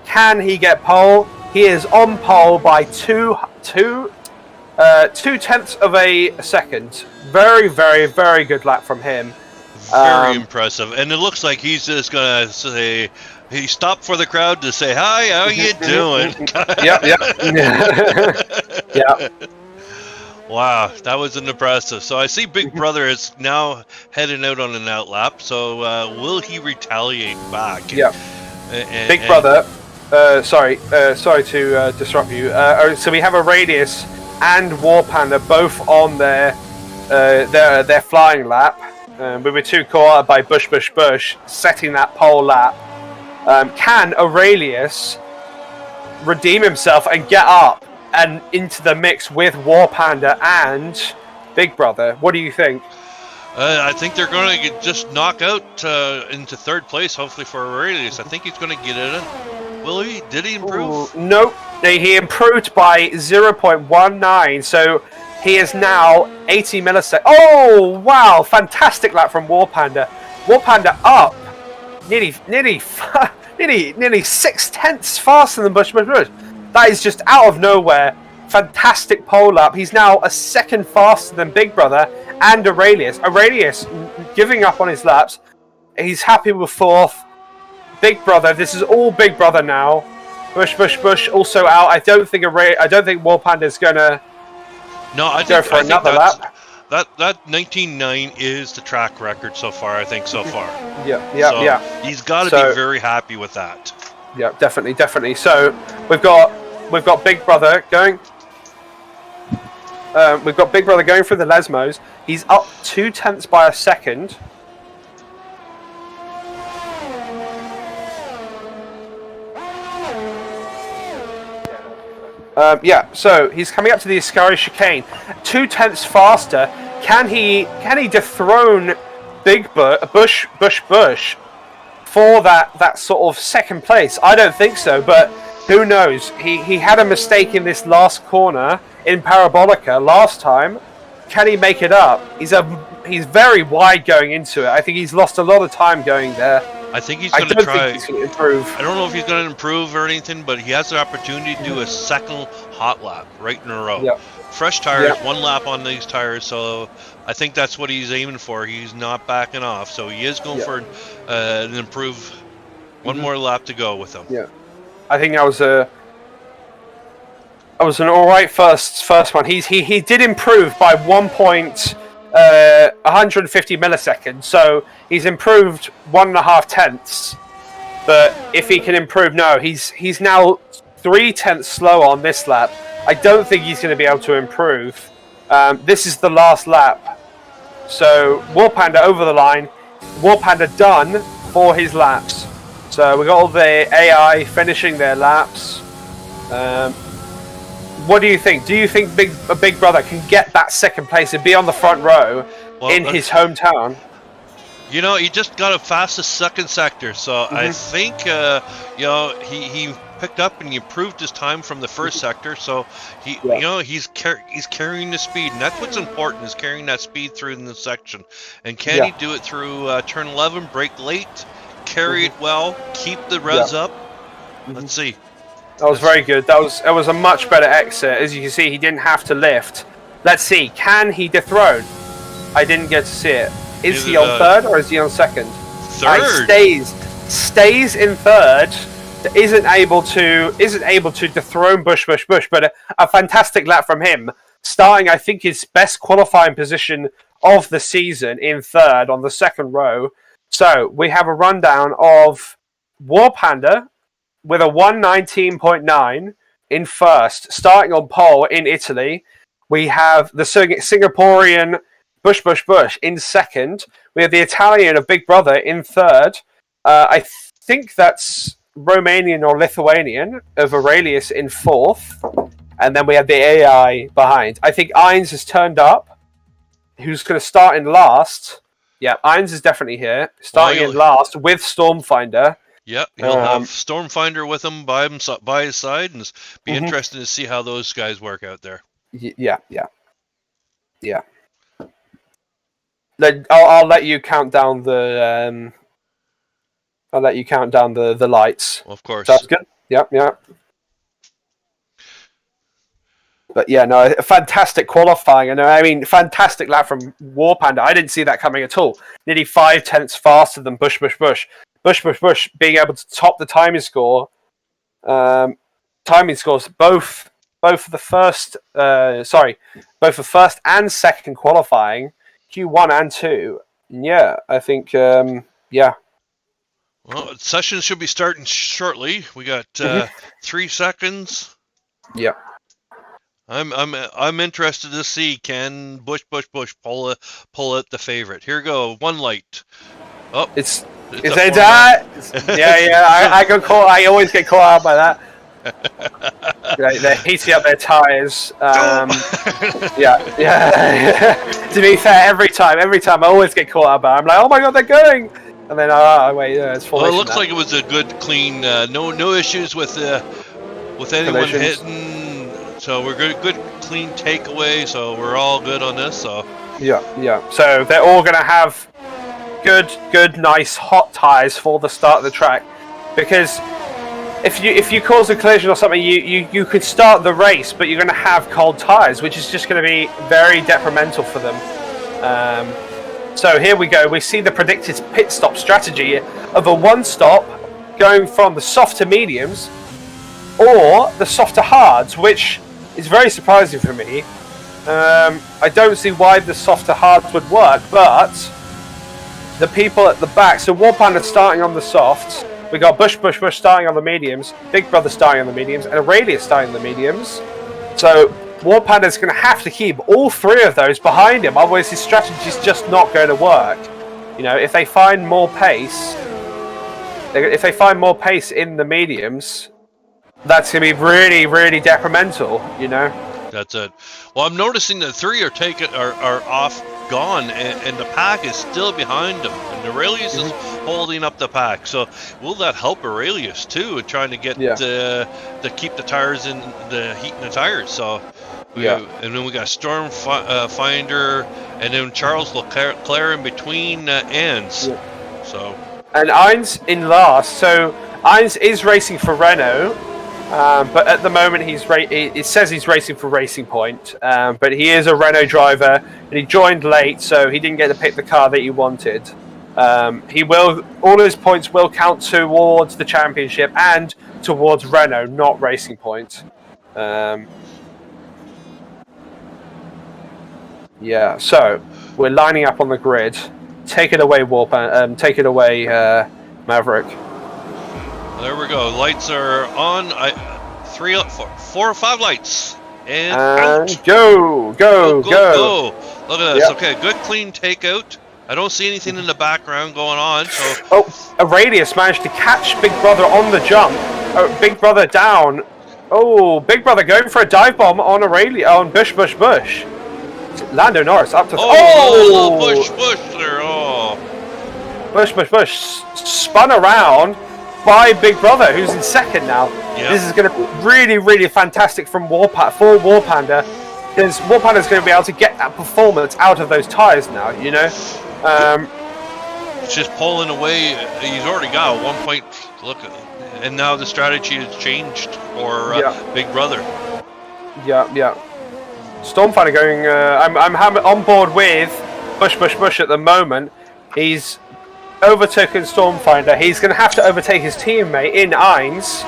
Can he get pole? He is on pole by 2/10 of a second. Very, very, very good lap from him. Very impressive. And it looks like he's just going to say, he stopped for the crowd to say, hi, how you doing? Yeah. Wow, that was impressive. So I see Big Brother is now heading out on an out lap. So will he retaliate back? Big Brother, sorry to disrupt you. So we have Aurelius and War Panda both on their flying lap. We were too caught by Bush setting that pole lap. Can Aurelius redeem himself and get up and into the mix with War Panda and Big Brother? What do you think? I think they're going to just knock out into third place, hopefully for Aurelius. I think he's going to get it in. Will he? Did he improve? Nope. He improved by 0.19, so he is now 80 milliseconds. Oh, wow. Fantastic lap from War Panda. War Panda up nearly nearly 6/10 faster than Bush. That is just out of nowhere. Fantastic pole lap. He's now a second faster than Big Brother and Aurelius. Aurelius giving up on his laps. He's happy with fourth. Big Brother. This is all Big Brother now. Bush also out. I don't think War Panda's gonna go for another lap. That 19.9 is the track record so far. I think so far. Yeah. He's got to be very happy with that. Yeah, definitely. So we've got Big Brother going. We've got Big Brother going through the Lesmos. He's up 0.2 by a second. So he's coming up to the Ascari chicane, 0.2 faster. Can he dethrone Big Bush for that sort of second place? I don't think so, but who knows? He had a mistake in this last corner in Parabolica last time. Can he make it up? He's very wide going into it. I think he's lost a lot of time going there. I think he's going to try. Think he's going to improve. I don't know if he's going to improve or anything, but he has the opportunity to do a second hot lap right in a row. Yep. Fresh tires, Yep. one lap on these tires, so I think that's what he's aiming for. He's not backing off, so he is going for an improve. One more lap to go with him. Yeah, I think that was an all right first one. He did improve by 150 milliseconds, so he's improved 1.5 tenths. But if he can improve, no, he's now 0.3 slower on this lap. I don't think he's going to be able to improve. This is the last lap, so War Panda over the line. War Panda done for his laps. So we got all the AI finishing their laps. What do you think? Do you think Big Brother can get that second place and be on the front row in his hometown? You know, he just got a fastest second sector, so I think he picked up and he improved his time from the first sector. So he's carrying the speed, and that's what's important, is carrying that speed through in the section. And can he do it through turn 11, brake late, carry it well, keep the res up? Let's see. That was very good. It was a much better exit. As you can see, he didn't have to lift. Let's see. Can he dethrone? I didn't get to see it. Is he on third or is he on second? Third. Stays in third. Isn't able to dethrone Bush. But a fantastic lap from him, starting I think his best qualifying position of the season in third on the second row. So we have a rundown of War Panda with a 119.9 in first, starting on pole in Italy. We have the Singaporean Bush in second. We have the Italian of Big Brother in third. I think that's Romanian or Lithuanian of Aurelius in fourth. And then we have the AI behind. I think Ines has turned up, who's going to start in last. Yeah, Ines is definitely here, starting in last with Stormfinder. Yep, he'll have Stormfinder with him by his side, and it's be interesting to see how those guys work out there. Yeah. I'll let you count down the. I'll let you count down the lights. Of course. That's good. Yeah. But yeah, no, fantastic qualifying. I mean, fantastic lap from War Panda. I didn't see that coming at all. Nearly 5 tenths faster than Bush. Bush being able to top the timing score. Timing scores both for the first and second qualifying, Q1 and 2. Yeah, I think Well, session should be starting shortly. We got 3 seconds. Yeah. I'm interested to see, can Bush pull out the favorite. Here we go. One light. Oh, it's that? Yeah. I got caught. I always get caught out by that. They're heating up their tires. Yeah. To be fair, every time I always get caught out by it. I'm like, oh my god, they're going. And then wait, it's well, it looks like it was a good, clean, no issues with anyone hitting. So we're good, clean takeaway. So we're all good on this. So yeah. So they're all gonna have good, nice hot tires for the start of the track. because if you cause a collision or something, you could start the race, but you're going to have cold tires, which is just going to be very detrimental for them. So here we go. We see the predicted pit stop strategy of a one stop going from the soft to mediums or the soft to hards, which is very surprising for me. I don't see why the soft to hards would work, but the people at the back, so Warpan are starting on the softs. We got Bush starting on the mediums, Big Brother starting on the mediums, and Aurelia starting on the mediums. So Warpan is going to have to keep all three of those behind him, otherwise his strategy is just not going to work. You know, if they find more pace, in the mediums, that's going to be really, really detrimental. You know. That's it. Well, I'm noticing that three are off, gone, and the pack is still behind them, and Aurelius is holding up the pack. So will that help Aurelius too, in trying to get to keep the tires in the heat in the tires? So and then we got Storm Finder, and then Charles Leclerc in between ends. Yeah. So and Ines in last. So Ines is racing for Renault. But at the moment, it says he's racing for Racing Point, but he is a Renault driver, and he joined late, so he didn't get to pick the car that he wanted. All his points will count towards the championship and towards Renault, not Racing Point. So we're lining up on the grid. Take it away, Warpan. Take it away, Maverick. There we go. Lights are on. 4 or 5 lights. And out. Go. Look at this. Yep. Okay, good clean takeout. I don't see anything in the background going on. So Aurelius managed to catch Big Brother on the jump. Big Brother down. Oh, Big Brother going for a dive bomb on Bush. Lando Norris up to... Bush there. Bush spun around by Big Brother, who's in second now. Yep. This is going to be really, really fantastic for Warpanda, because Warpanda's going to be able to get that performance out of those tyres now, you know? It's just pulling away. He's already got a 1 point. Look, and now the strategy has changed for Big Brother. Yeah. Stormfinder going... I'm on board with Bush at the moment. He's overtaken Stormfinder. He's going to have to overtake his teammate in Ines.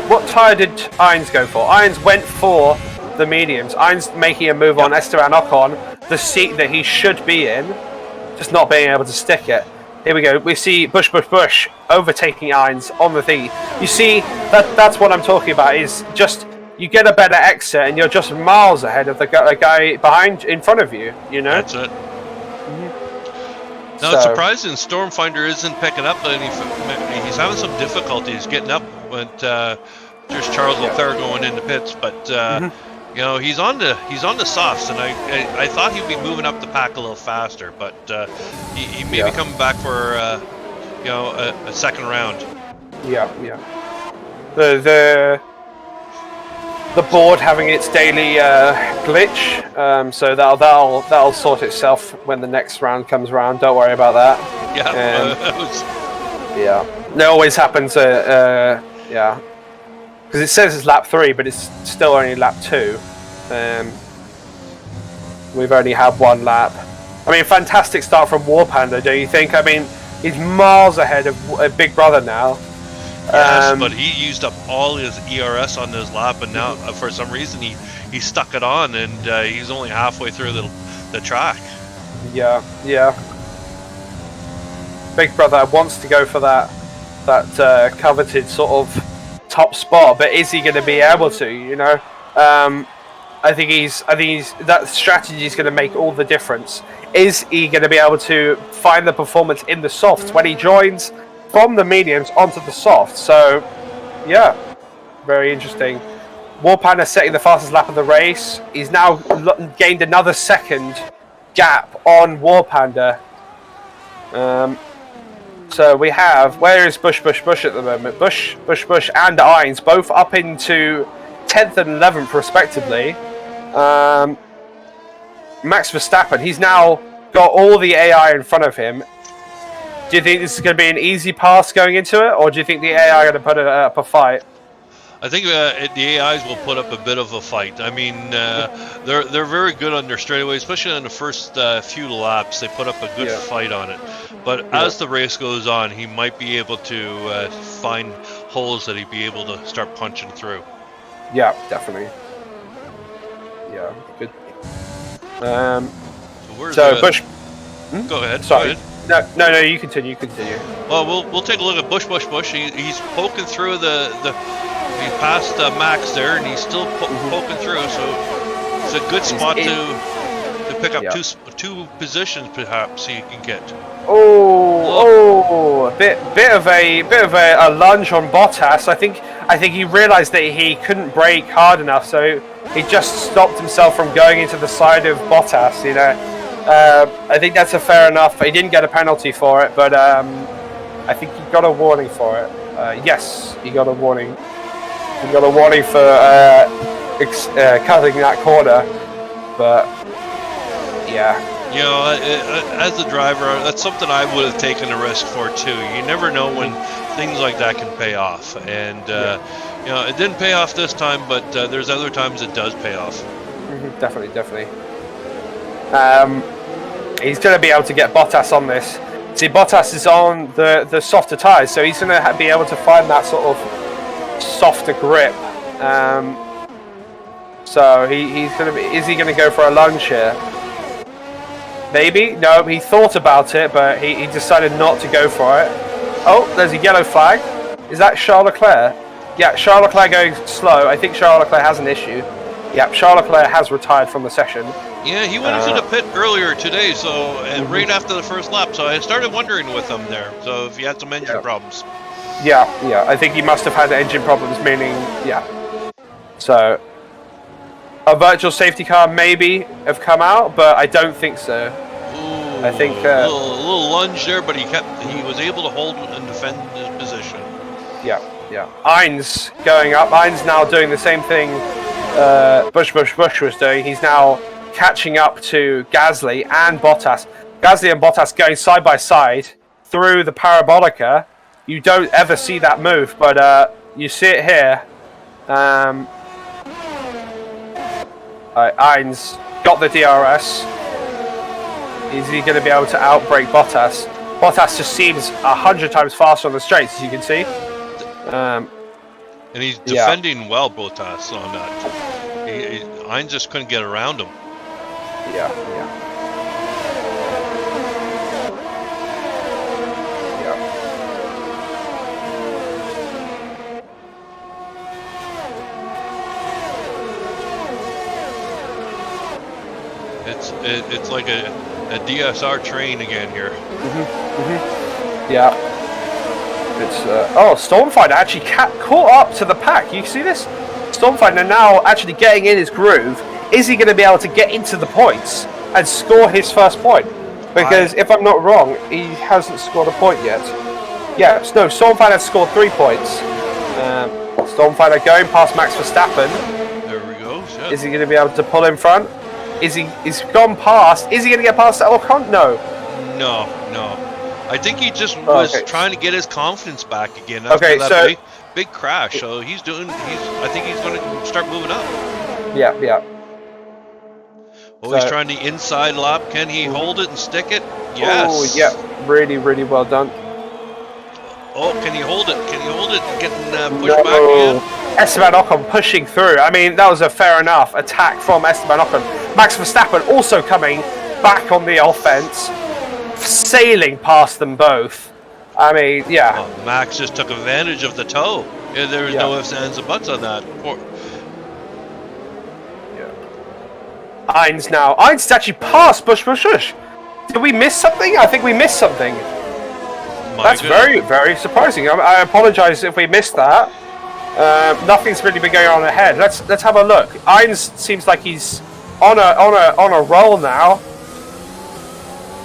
What tyre did Ines go for? Ines went for the mediums. Ines making a move on Esteban Ocon, the seat that he should be in, just not being able to stick it. Here we go. We see Bush overtaking Ines on the thing. You see, that's what I'm talking about, is just... You get a better exit, and you're just miles ahead of the guy in front of you. You know. That's it. Now it's surprising Stormfinder isn't picking up any. He's having some difficulties getting up. But there's Charles Leclerc going into pits, but you know, he's on the softs, and I thought he'd be moving up the pack a little faster, but he may be coming back for a second round. Yeah. The board having its daily glitch, so that'll sort itself when the next round comes around. Don't worry about that. That always happens. Because it says it's lap 3, but it's still only lap 2. We've only had 1 lap. I mean, fantastic start from Warpanda, don't you think? I mean, he's miles ahead of Big Brother now. Yes, but he used up all his ERS on this lap, and now for some reason he stuck it on, and he's only halfway through the track. Yeah. Big Brother wants to go for that coveted sort of top spot, but is he going to be able to? You know, I think that strategy is going to make all the difference. Is he going to be able to find the performance in the softs when he joins from the mediums onto the softs? So, very interesting. Warpanda setting the fastest lap of the race. He's now gained another second gap on Warpanda. So we have, where is Bush at the moment? Bush and Ines both up into 10th and 11th respectively. Max Verstappen, he's now got all the AI in front of him. Do you think this is going to be an easy pass going into it, or do you think the AI are going to put up a fight? I think the AIs will put up a bit of a fight. I mean, they're very good on their straightaway, especially on the first few laps. They put up a good fight on it. But as the race goes on, he might be able to find holes that he'd be able to start punching through. Yeah, definitely. Yeah, good. So Bush. Go ahead. Sorry. Go ahead. No, you continue. Well, we'll take a look at Bush. He's poking through he passed Max there, and he's still poking through. So it's a good spot to pick up two positions, perhaps he can get. A bit of a lunge on Bottas. I think he realised that he couldn't brake hard enough, so he just stopped himself from going into the side of Bottas. You know. I think that's a fair enough. He didn't get a penalty for it, but I think he got a warning for it. Yes, he got a warning. He got a warning for cutting that corner, but yeah. You know, as a driver, that's something I would have taken a risk for too. You never know when things like that can pay off, and you know, it didn't pay off this time, but there's other times it does pay off. Definitely. He's going to be able to get Bottas on this. See, Bottas is on the softer tyres, so he's going to be able to find that sort of softer grip. So he's going to be. Is he going to go for a lunge here? Maybe. No, he thought about it, but he decided not to go for it. Oh, there's a yellow flag. Is that Charles Leclerc? Yeah, Charles Leclerc going slow. I think Charles Leclerc has an issue. Yeah, Charles Leclerc has retired from the session. Yeah, he went into the pit earlier today, so right after the first lap. So I started wondering with him there. So if he had some engine problems. Yeah. I think he must have had engine problems, meaning So a virtual safety car maybe have come out, but I don't think so. Ooh, I think a little lunge there, but he was able to hold and defend his position. Yeah. Heinz going up. Heinz now doing the same thing Bush was doing. He's now catching up to Gasly and Bottas. Gasly and Bottas going side by side through the parabolica. You don't ever see that move, but you see it here. Heinz got the DRS. Is he going to be able to outbrake Bottas? Bottas just seems 100 times faster on the straights, as you can see. And he's defending well, Bottas, on that. Heinz just couldn't get around him. Yeah. It's like a DSR train again here. Yeah. It's Stormfighter actually caught up to the pack. You see this? Stormfighter now actually getting in his groove. Is he going to be able to get into the points and score his first point? Because if I'm not wrong, he hasn't scored a point yet. Yeah, no, Stormfighter scored 3 points. Stormfighter going past Max Verstappen. There we go. Shit. Is he going to be able to pull in front? He's gone past. Is he going to get past Ocon? No. I think he just was trying to get his confidence back again after that big crash. So I think he's going to start moving up. Yeah. Oh, he's trying the inside lap. Can he hold it and stick it? Yes. Oh, yeah. Really, really well done. Oh, can he hold it? And getting pushed back again? Esteban Ocon pushing through. I mean, that was a fair enough attack from Esteban Ocon. Max Verstappen also coming back on the offense, sailing past them both. I mean, yeah. Well, Max just took advantage of the toe. Yeah, there was no ifs, ands, and buts on that. Heinz actually passed Bush. Did we miss something? I think we missed something. That's very, very surprising. I apologise if we missed that. Nothing's really been going on ahead. Let's have a look. Heinz seems like he's on a roll now.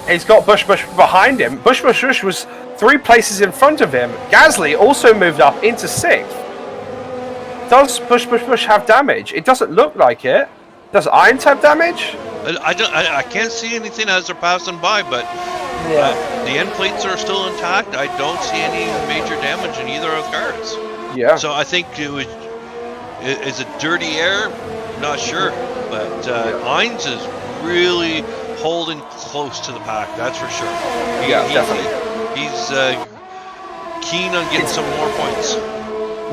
He's got Bush behind him. Bush was 3 places in front of him. Gasly also moved up into 6th. Does Bush have damage? It doesn't look like it. Does Heinz have damage? I can't see anything as they're passing by, but the end plates are still intact. I don't see any major damage in either of the cars. Yeah. So I think is it dirty air? Not sure, but Hines is really holding close to the pack. That's for sure. Definitely. He's keen on getting some more points.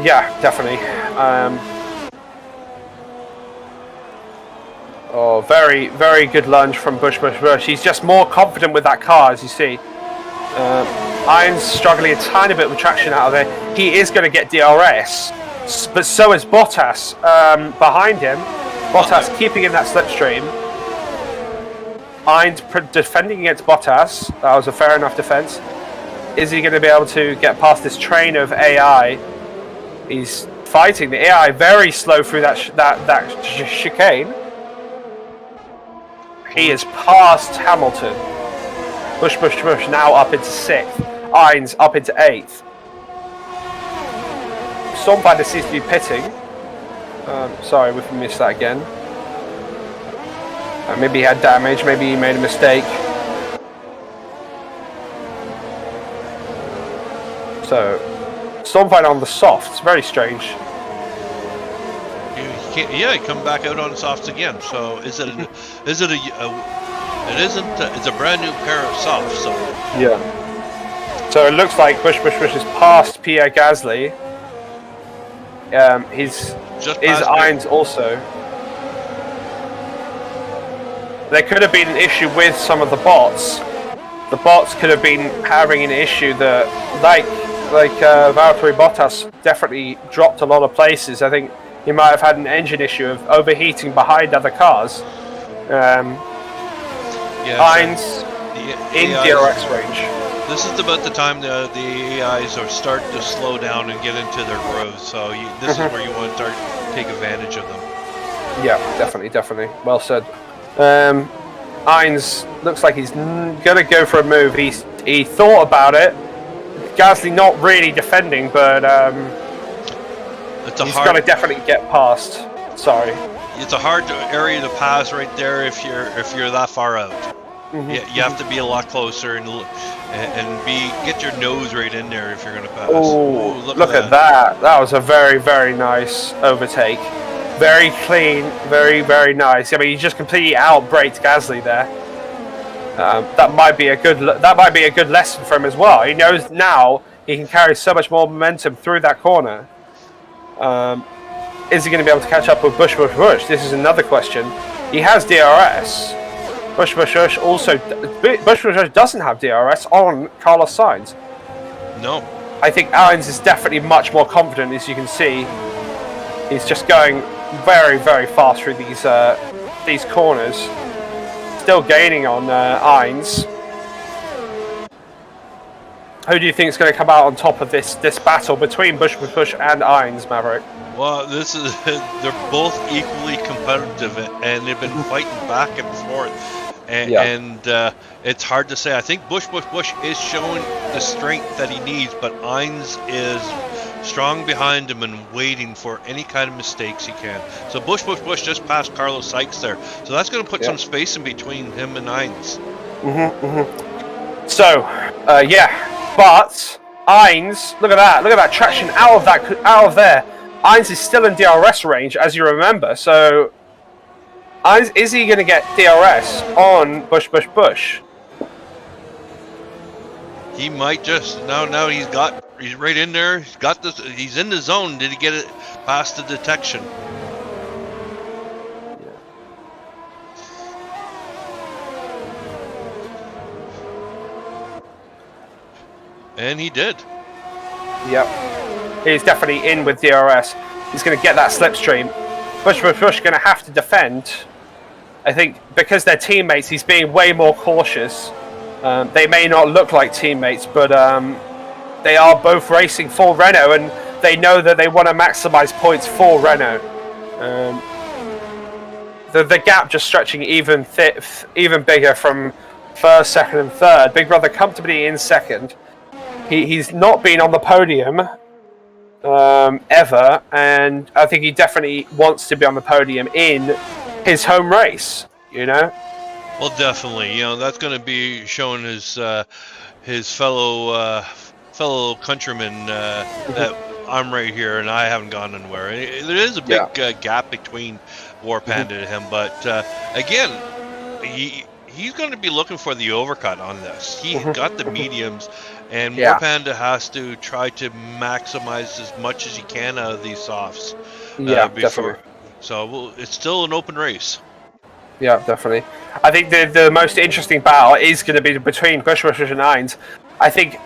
Yeah, definitely. Very, very good lunge from Bush. He's just more confident with that car, as you see. Iron's struggling a tiny bit with traction out of there. He is going to get DRS, but so is Bottas behind him. Bottas keeping in that slipstream. Iron's defending against Bottas. That was a fair enough defense. Is he going to be able to get past this train of AI? He's fighting the AI very slow through that chicane. He is past Hamilton. Bush now up into 6th. Irons up into 8th. Stormfinder seems to be pitting. Sorry, we missed that again. Maybe he had damage, maybe he made a mistake. So, Stormfinder on the softs, very strange. He come back out on softs again. So it's a brand new pair of softs. So yeah. So it looks like Bush is past Pierre Gasly. His irons also. There could have been an issue with some of the bots. The bots could have been having an issue that, like Valtteri Bottas definitely dropped a lot of places. I think he might have had an engine issue of overheating behind other cars. Hines in DRS range. This is about the time the AIs are starting to slow down and get into their growth. So this is where you want to start to take advantage of them. Yeah, definitely. Well said. Hines looks like he's going to go for a move. He thought about it. Gasly not really defending, but he's going to definitely get past. Sorry. It's a hard area to pass right there if you're that far out. You have to be a lot closer and get your nose right in there if you're going to pass. Oh, look at that! That was a very, very nice overtake. Very clean, very, very nice. I mean, he just completely outbraked Gasly there. That might be a good lesson for him as well. He knows now he can carry so much more momentum through that corner. Is he going to be able to catch up with Bush? This is another question. He has DRS. Bush doesn't have DRS on Carlos Sainz. No. I think Irons is definitely much more confident, as you can see. He's just going very, very fast through these corners. Still gaining on Irons. Who do you think is going to come out on top of this battle between Bush and Irons, Maverick? Well, they're both equally competitive, and they've been fighting back and forth. And it's hard to say. I think Bush is showing the strength that he needs, but Hines is strong behind him and waiting for any kind of mistakes he can. So Bush just passed Carlos Sainz there. So that's going to put some space in between him and Hines. So, but Hines, look at that traction out of there. Hines is still in DRS range, as you remember. So, Hines, is he going to get DRS on Bush? He might just now. He's right in there. He's got this. He's in the zone. Did he get it past the detection? And he did. Yep. He's definitely in with DRS. He's going to get that slipstream. Bush going to have to defend. I think because they're teammates, he's being way more cautious. They may not look like teammates, but they are both racing for Renault, and they know that they want to maximize points for Renault. The gap just stretching even bigger from first, second, and third. Big Brother comfortably in second. He's not been on the podium ever, and I think he definitely wants to be on the podium in his home race. You know, Well, definitely. You know, that's going to be showing his fellow countrymen that I'm right here and I haven't gone anywhere. There is a big gap between War Panda and him, but again, he's going to be looking for the overcut on this. He got the mediums, and War Panda has to try to maximize as much as he can out of these softs. Definitely. So it's still an open race. Yeah, definitely. I think the most interesting battle is going to be between Bush and Ainz. I think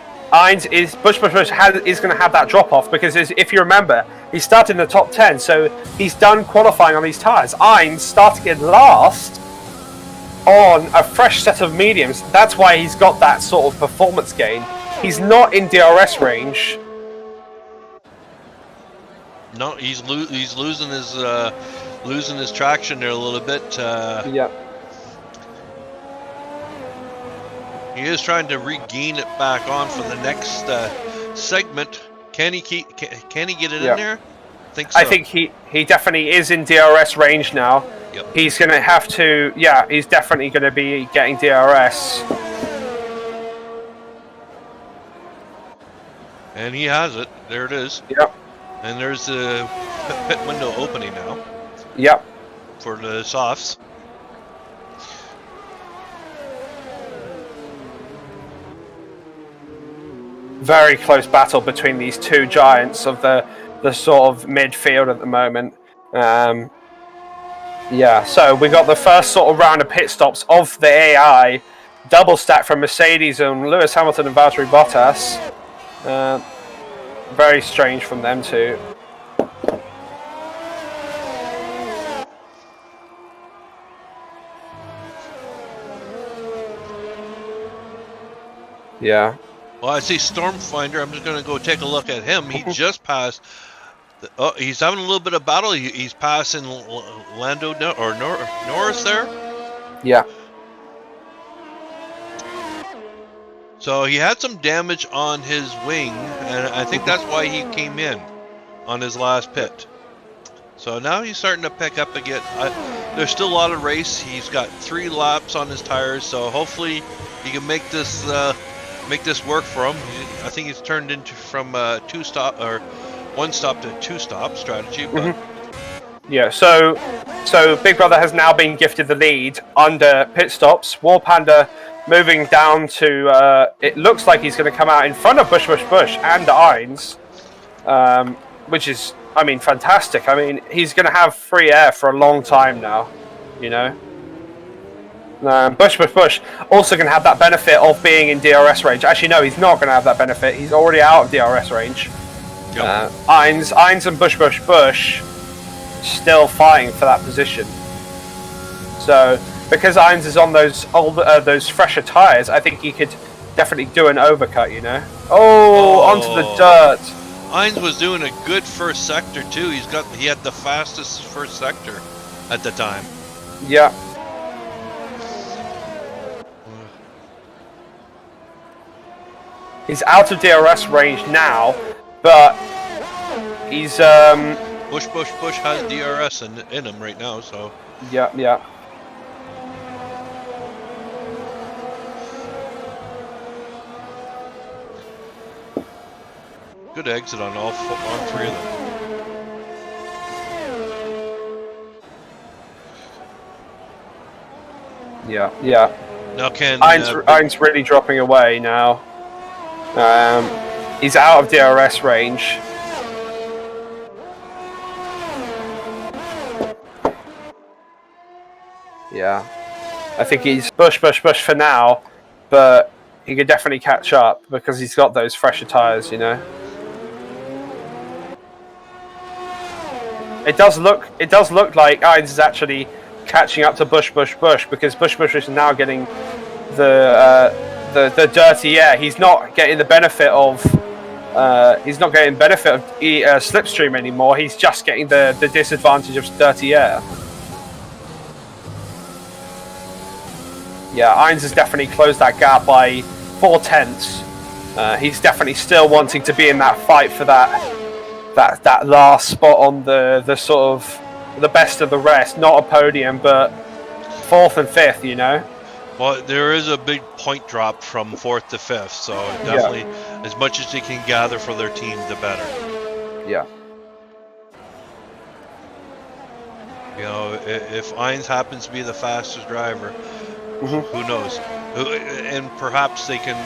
Bush is going to have that drop off because if you remember, he started in the top 10, so he's done qualifying on these tyres. Ainz starting in last on a fresh set of mediums. That's why he's got that sort of performance gain. He's not in DRS range. No, he's losing his traction there a little bit. He is trying to regain it back on for the next segment. Can he get it in there? I think he definitely is in DRS range now. Yep. He's going to have to. Yeah, he's definitely going to be getting DRS. And he has it. There it is. Yep. And there's the pit window opening now. Yep. For the softs. Very close battle between these two giants of the sort of midfield at the moment. So we got the first sort of round of pit stops of the AI. Double stack from Mercedes and Lewis Hamilton and Valtteri Bottas. Very strange from them too. Yeah. Well, I see Stormfinder. I'm just going to go take a look at him. He just passed. He's having a little bit of battle. He's passing Lando or Norris there. Yeah. So he had some damage on his wing, and I think that's why he came in on his last pit. So now he's starting to pick up again. There's still a lot of race. He's got 3 laps on his tires, so hopefully he can make this work for him. I think he's turned into from 1 stop to 2 stop strategy. But yeah, so Big Brother has now been gifted the lead under pit stops. War Panda moving down to, it looks like he's going to come out in front of Bush and Ainz, which is, I mean, fantastic. I mean, he's going to have free air for a long time now, you know. Bush also going to have that benefit of being in DRS range. Actually, no, he's not going to have that benefit. He's already out of DRS range. Yep. Ainz and Bush still fighting for that position. So because Ainz is on those fresher tires, I think he could definitely do an overcut. You know. Onto the dirt. Ainz was doing a good first sector too. He had the fastest first sector at the time. Yeah. He's out of DRS range now, but he's Bush has DRS in him right now, so yeah. Good exit on all 3 of them. Yeah. Now can Ainz really dropping away now. He's out of DRS range. Yeah. I think he's Bush for now, but he could definitely catch up because he's got those fresher tyres, you know. It does look like Ainz is actually catching up to Bush because Bush is now getting the dirty air. He's not getting the benefit of slipstream anymore. He's just getting the disadvantage of dirty air. Yeah, Ainz has definitely closed that gap by 0.4. He's definitely still wanting to be in that fight for that last spot on the sort of the best of the rest. Not a podium, but 4th and 5th, you know. Well, there is a big point drop from 4th to 5th, so definitely as much as they can gather for their team, the better. Yeah. You know, if Ines happens to be the fastest driver, who knows? And perhaps they can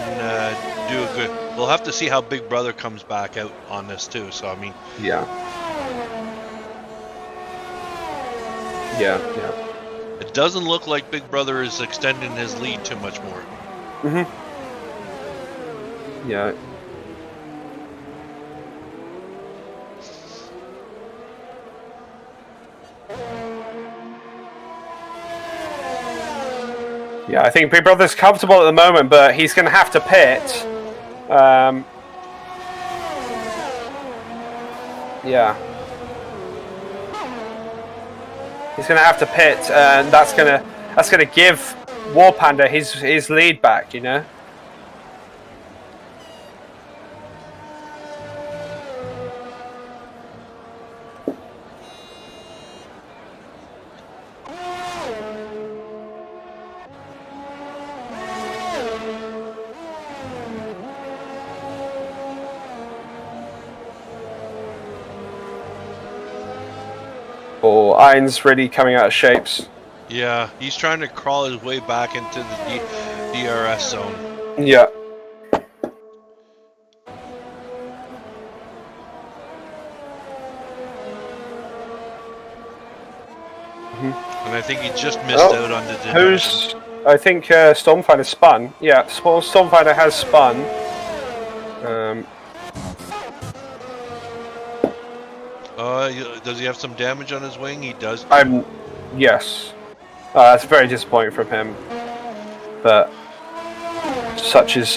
do a good. We'll have to see how Big Brother comes back out on this too. So I mean, Yeah. Yeah. it doesn't look like Big Brother is extending his lead too much more. Yeah. Yeah, I think Big Brother's comfortable at the moment, but he's going to have to pit. Yeah. He's going to have to pit, and that's going to give War Panda his lead back, you know. Or Iron's really coming out of shapes. Yeah, he's trying to crawl his way back into the DRS zone. Yeah. And I think he just missed out on the deduction. I think Stormfinder spun. Yeah, Stormfinder has spun. Does he have some damage on his wing? He does. Yes. That's very disappointing from him. But such is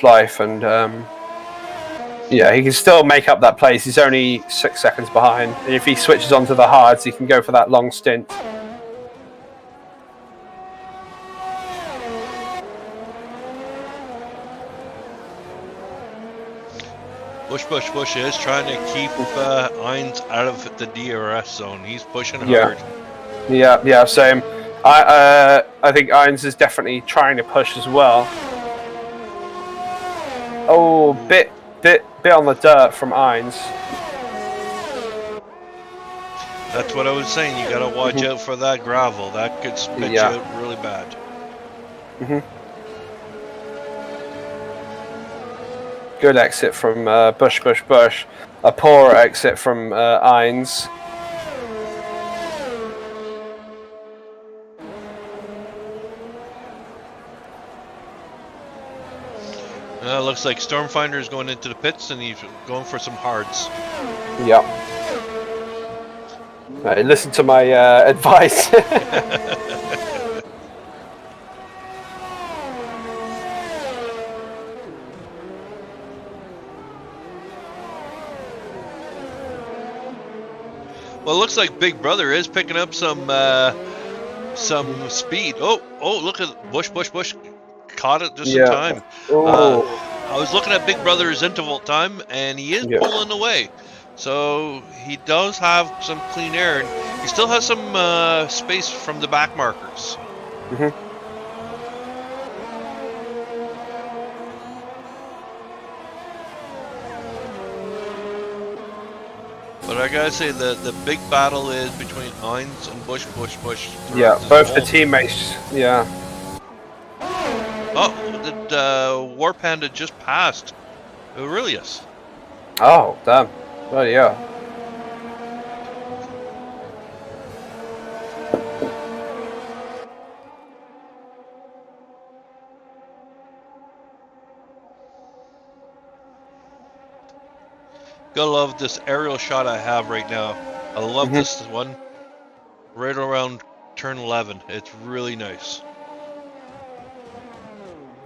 life, and yeah, he can still make up that place. He's only 6 seconds behind, and if he switches onto the hards, he can go for that long stint. Bush is trying to keep Ines out of the DRS zone. He's pushing hard. Yeah, same. I think Ines is definitely trying to push as well. Oh, bit on the dirt from Ines. That's what I was saying. You got to watch out for that gravel. That could spit you out really bad. Good exit from Bush. A poor exit from Ines. Looks like Stormfinder is going into the pits and he's going for some hards. Yep. Right, listen to my advice. Well, it looks like Big Brother is picking up some speed. Oh, look at Bush. Caught it just in time. I was looking at Big Brother's interval time, and he is pulling away. So he does have some clean air, and he still has some space from the back markers. But I gotta say, the big battle is between Ines and Bush. Yeah, both the teammates. Yeah. Oh, did War Panda just passed Aurelius? Oh, damn. Oh, yeah. Gotta love this aerial shot I have right now. I love this one right around turn 11. It's really nice.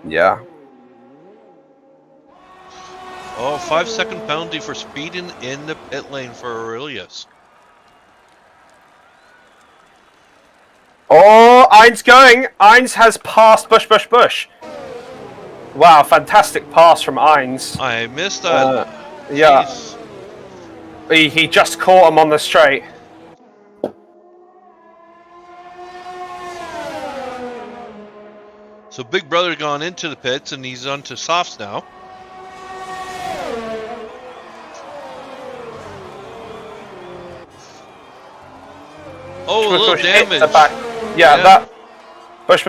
Yeah. Oh, 5-second penalty for speeding in the pit lane for Aurelius. Oh, Ines going. Ines has passed Bush. Wow, fantastic pass from Ines. I missed that. Yeah. He just caught him on the straight. So Big Brother gone into the pits, and he's on to softs now. Oh, a little damage. The back. Yeah, that Bush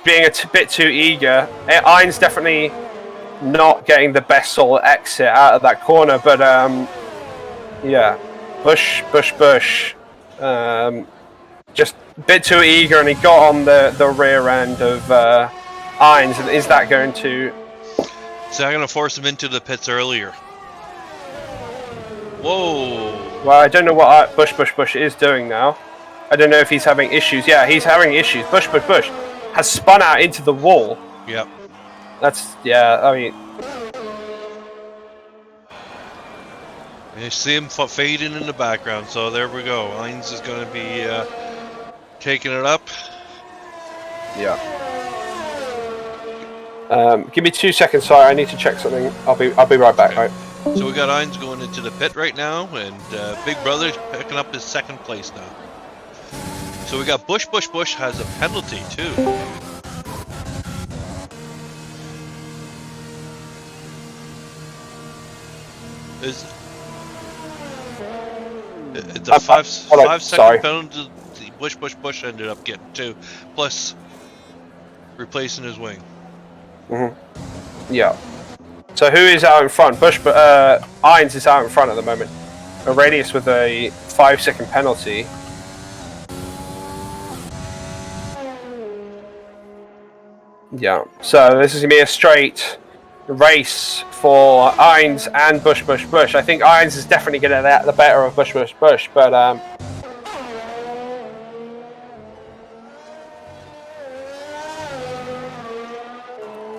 being a bit too eager. Iron's definitely not getting the best sort of exit out of that corner, but yeah, Bush, just a bit too eager, and he got on the rear end of Irons. And is that going to? Is that going to force him into the pits earlier? Whoa! Well, I don't know what Bush is doing now. I don't know if he's having issues. Yeah, he's having issues. Bush has spun out into the wall. Yep. I mean. You see him fading in the background, so there we go. Hines is going to be taking it up. Yeah. Give me 2 seconds. Sorry, I need to check something. I'll be right back. Okay. Right. So we got Hines going into the pit right now, and Big Brother's picking up his second place now. So we got Bush has a penalty too. It's a 5 second penalty. Bush ended up getting too, plus replacing his wing. Yeah. So who is out in front? Irons is out in front at the moment. Aurelius with a 5 second penalty. Yeah. So this is gonna be a straight race for Irons and Bush. I think Irons is definitely gonna get the better of Bush, but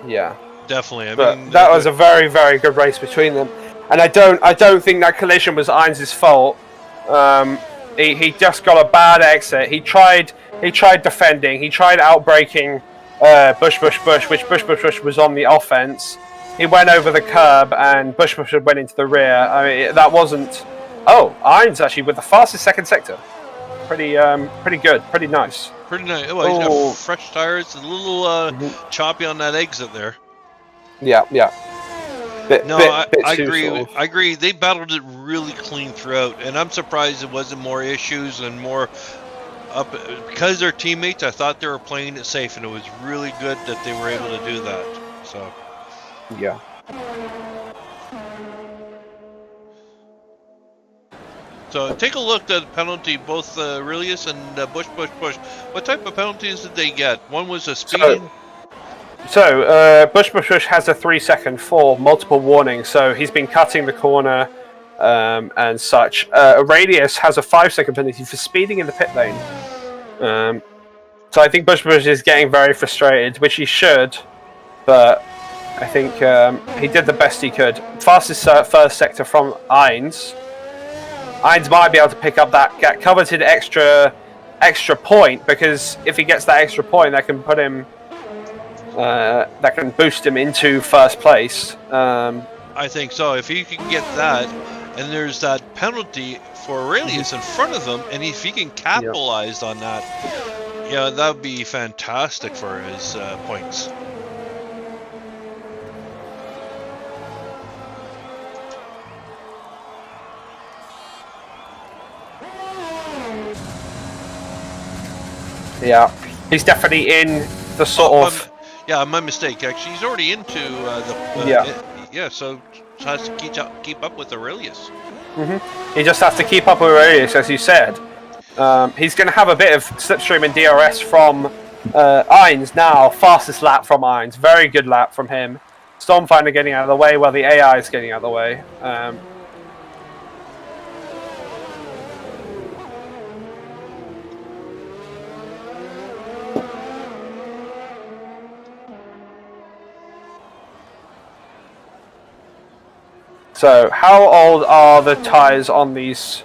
yeah. Definitely. I mean, that was a very, very good race between them, and I don't think that collision was Irons' fault. He just got a bad exit. He tried defending. He tried outbraking Bush, which Bush was on the offense. He went over the curb, and Bush went into the rear. I mean, that wasn't. Oh, Irons actually with the fastest second sector. Pretty good. Pretty nice. Pretty nice. Well, he's got fresh tires. A little choppy on that exit there. Yeah. I agree. I agree. They battled it really clean throughout, and I'm surprised it wasn't more issues and more up because they're teammates. I thought they were playing it safe, and it was really good that they were able to do that. So, yeah. So take a look at the penalty, both Aurelius and Bush. What type of penalties did they get? One was a speeding. So Bush has a 3 second for multiple warnings. So he's been cutting the corner and such. Aurelius has a 5 second penalty for speeding in the pit lane. So I think Bush is getting very frustrated, which he should. But I think he did the best he could. Fastest first sector from Irons. Irons might be able to pick up that coveted extra point, because if he gets that extra point, that can put him. That can boost him into first place. I think so. If he can get that, and there's that penalty for Aurelius in front of him, and if he can capitalize on that, that would be fantastic for his points. Yeah, he's definitely in the sort of. My mistake. Actually, he's already into so has to keep up with Aurelius. He just has to keep up with Aurelius, as you said. He's going to have a bit of slipstream and DRS from Irons now. Fastest lap from Irons. Very good lap from him. Stormfinder getting out of the way while the AI is getting out of the way. So, how old are the tires on these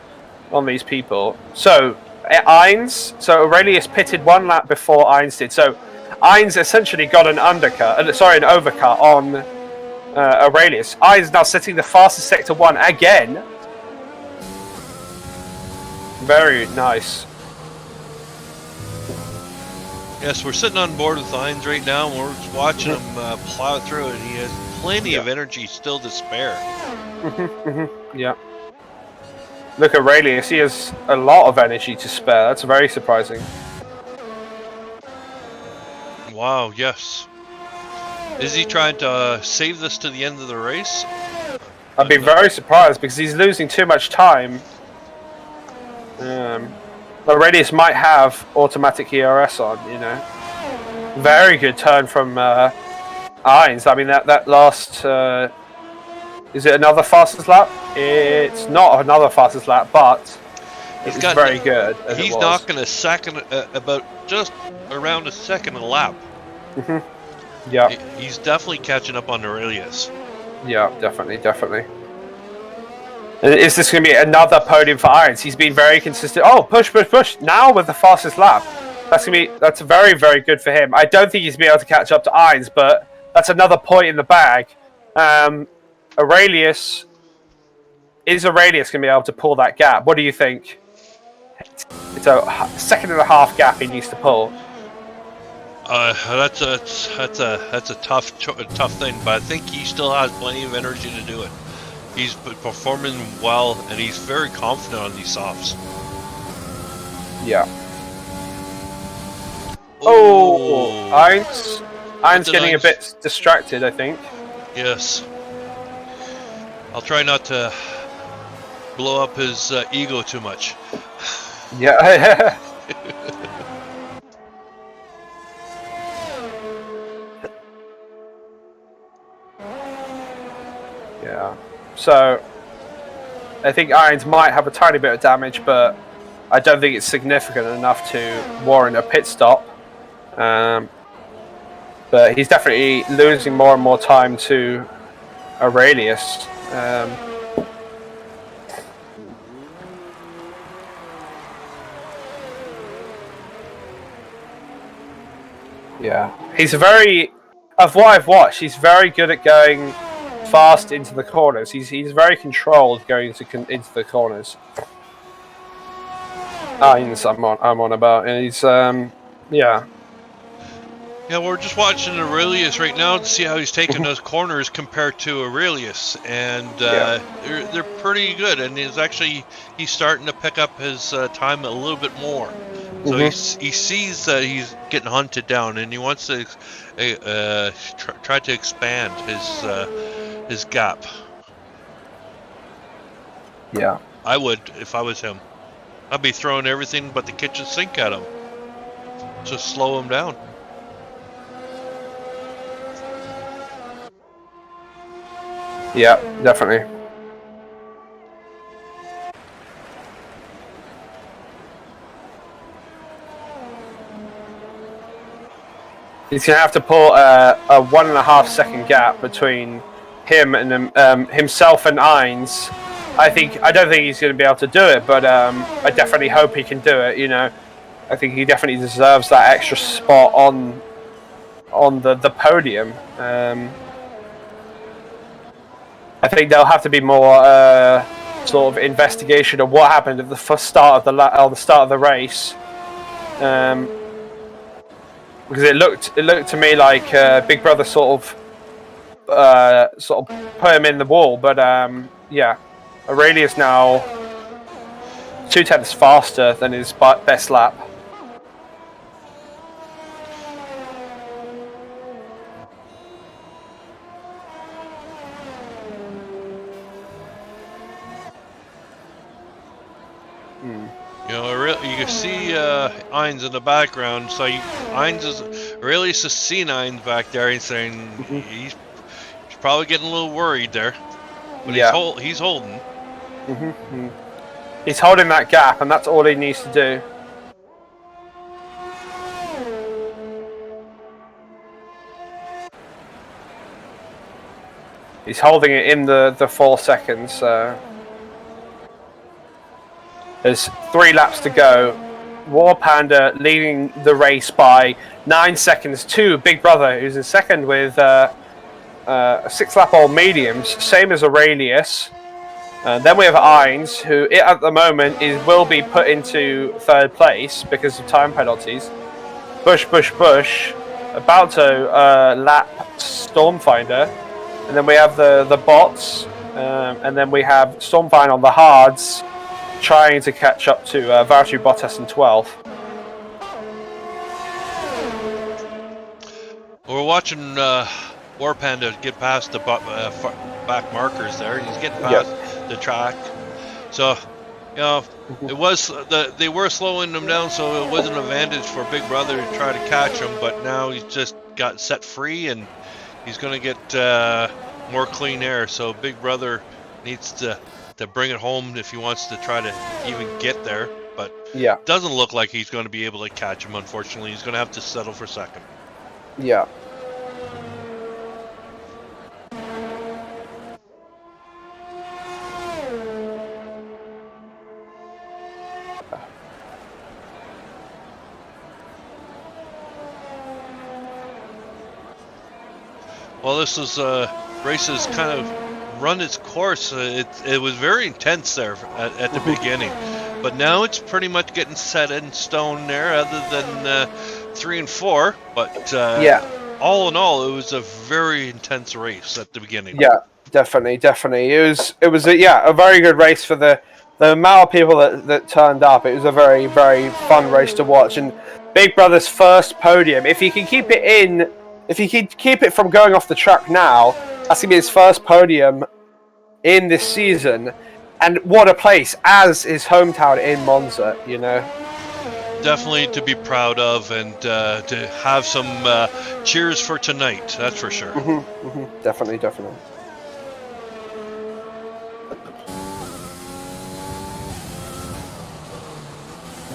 people? So, Aurelius pitted 1 lap before Irons did. So, Irons essentially got an overcut on Aurelius. Irons now setting the fastest sector 1 again. Very nice. Yes, we're sitting on board with Hines right now, and we're just watching him plow through it. He has plenty of energy still to spare. Yeah. Look at Aurelius. He has a lot of energy to spare. That's very surprising. Wow, yes. Is he trying to save this to the end of the race? I'd be very surprised because he's losing too much time. Aurelius might have automatic ERS on, you know. Very good turn from Hines. I mean, that last... is it another fastest lap? It's not another fastest lap, but it's very good. He's knocking a second, about just around a second a lap. Yeah. He's definitely catching up on Aurelius. Yeah, definitely. Is this going to be another podium for Hines? He's been very consistent. Oh, push. Now with the fastest lap. That's very, very good for him. I don't think he's been able to catch up to Hines, but that's another point in the bag. Aurelius going to be able to pull that gap? What do you think? It's a second and a half gap he needs to pull. That's a tough thing, but I think he still has plenty of energy to do it. He's performing well, and he's very confident on these softs. Yeah. Oh, Hines getting a bit distracted, I think. Yes. I'll try not to blow up his ego too much. Yeah. Yeah. So, I think Hines might have a tiny bit of damage, but I don't think it's significant enough to warrant a pit stop. But he's definitely losing more and more time to Aurelius. Yeah, he's of what I've watched, he's very good at going fast into the corners. He's very controlled going into the corners. I'm on about, and he's yeah. Yeah, we're just watching Aurelius right now to see how he's taking those corners compared to Aurelius, and they're pretty good. And he's starting to pick up his time a little bit more. So he sees that he's getting hunted down, and he wants to try to expand his gap. Yeah, I would if I was him. I'd be throwing everything but the kitchen sink at him to slow him down. Yeah, definitely. He's going to have to pull a 1.5 second gap between him and himself and Hines. I don't think he's going to be able to do it, but I definitely hope he can do it. You know, I think he definitely deserves that extra spot on the podium. I think there'll have to be more sort of investigation of what happened at the start of the race, because it looked to me like Big Brother sort of put him in the wall. But yeah, Aurelius now 0.2 faster than his best lap. You know, you can see Hines in the background. So Aurelius is seeing Hines back there. He's saying he's probably getting a little worried there, but he's holding. He's holding that gap, and that's all he needs to do. He's holding it in the 4 seconds. There's 3 laps to go. War Panda leading the race by 9 seconds to Big Brother, who's in second with 6-lap old mediums, same as Aurelius. Then we have Hines, who at the moment will be put into 3rd place because of time penalties. Bush, about to lap Stormfinder, and then we have the bots, and then we have Stormfinder on the hards, trying to catch up to Valtteri Bottas in 12th. We're watching War Panda get past the back markers there. He's getting past the track. So, it was they were slowing him down, so it was an advantage for Big Brother to try to catch him. But now he's just got set free, and he's going to get more clean air. So Big Brother needs to bring it home if he wants to try to even get there. But it doesn't look like he's going to be able to catch him. Unfortunately, he's going to have to settle for second. Yeah. Well, this is race has kind of run its course. It was very intense there at the beginning, but now it's pretty much getting set in stone there, other than 3 and 4. But all in all, it was a very intense race at the beginning. Yeah, definitely. It was a very good race for the amount of people that turned up. It was a very, very fun race to watch, and Big Brother's first podium. If he can keep it in. If he can keep it from going off the track now, that's going to be his first podium in this season. And what a place, as his hometown in Monza, Definitely to be proud of, and to have some cheers for tonight, that's for sure. Definitely.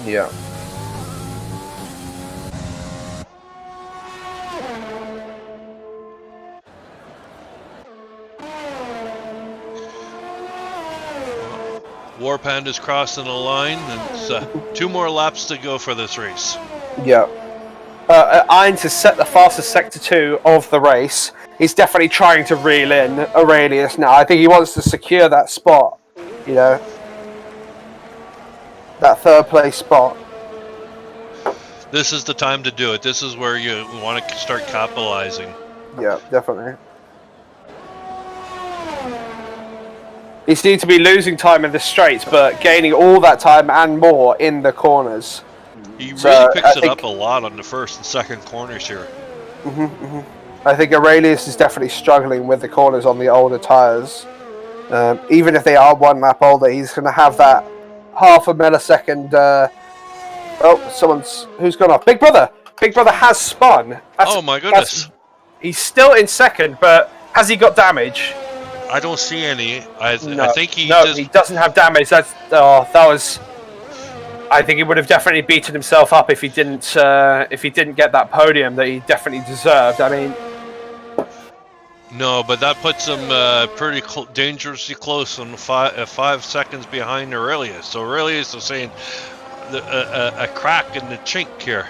Yeah. War Panda's crossing the line, and it's 2 more laps to go for this race. Yeah. Irons has set the fastest sector 2 of the race. He's definitely trying to reel in Aurelius now. I think he wants to secure that spot, that 3rd place spot. This is the time to do it. This is where you want to start capitalizing. Yeah, definitely. He seemed to be losing time in the straights, but gaining all that time and more in the corners. He really picks it up a lot on the first and second corners here. I think Aurelius is definitely struggling with the corners on the older tyres. Even if they are 1 lap older, he's going to have that half a millisecond. Who's gone off? Big Brother! Big Brother has spun. Oh my goodness. He's still in second, but has he got damage? I don't see any. I think he he doesn't have damage. That was. I think he would have definitely beaten himself up if he didn't get that podium that he definitely deserved. I mean, no, but that puts him pretty dangerously close on 5 seconds behind Aurelius. So Aurelius is saying a crack in the chink here.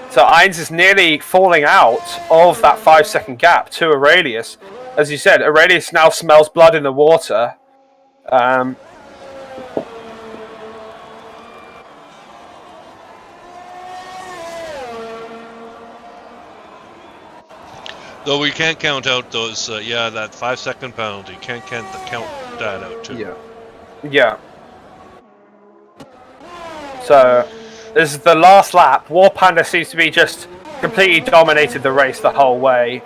So Irons is nearly falling out of that 5-second gap to Aurelius. As you said, Aurelius now smells blood in the water. Though we can't count out those, that 5-second penalty. Can't count that out too. Yeah. So this is the last lap. War Panda seems to be just completely dominated the race the whole way.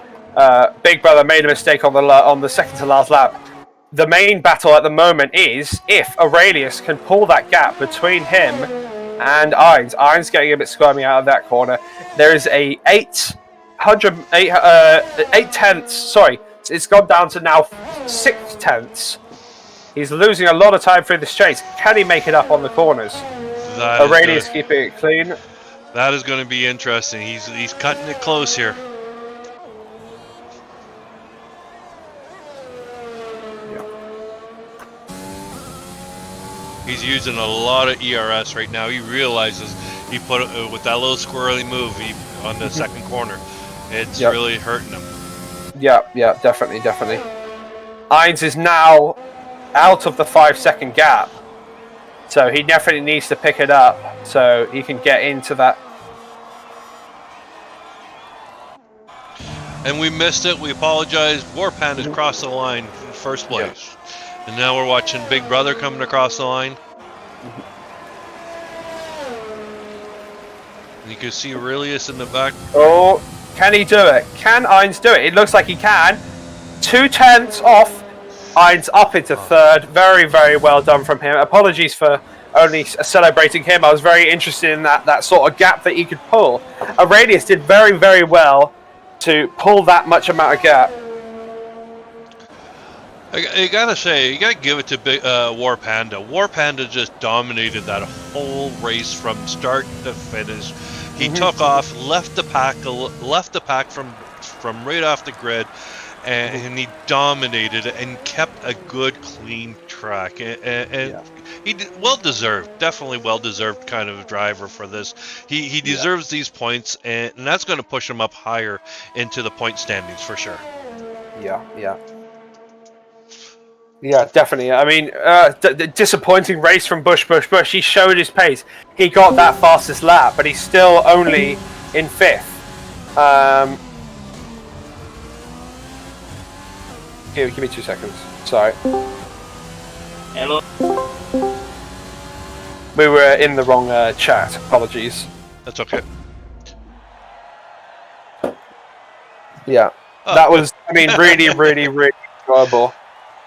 Big Brother made a mistake on the second to last lap. The main battle at the moment is if Aurelius can pull that gap between him and Irons. Irons getting a bit squirmy out of that corner. There is a 8 tenths. Sorry, it's gone down to now 6 tenths. He's losing a lot of time through the straights. Can he make it up on the corners? Aurelius keeping it clean. That is going to be interesting. He's cutting it close here. Yeah. He's using a lot of ERS right now. He realizes he put it with that little squirrely move on the second corner. It's really hurting him. Yeah, definitely. Irons is now out of the 5-second gap. So he definitely needs to pick it up so he can get into that. And we missed it. We apologize. Warpan has crossed the line in first place. And now we're watching Big Brother coming across the line. You can see Aurelius in the back. Oh, can he do it? Can Ainz do it? It looks like he can. 2/10 off. Ainz up into third. Very, very well done from him. Apologies for only celebrating him. I was very interested in that sort of gap that he could pull. Aurelius did very, very well to pull that much amount of gap. I gotta say, you gotta give it to War Panda. War Panda just dominated that whole race from start to finish. He took off, left the pack from right off the grid, and he dominated and kept a good, clean track. And he definitely well deserved kind of driver for this. He deserves these points, and that's going to push him up higher into the point standings for sure. Yeah, definitely. I mean, disappointing race from Bush. He showed his pace. He got that fastest lap, but he's still only in fifth. Give me 2 seconds. Sorry. Hello. We were in the wrong chat. Apologies. That's okay. Yeah, that was. I mean, really, really, really enjoyable.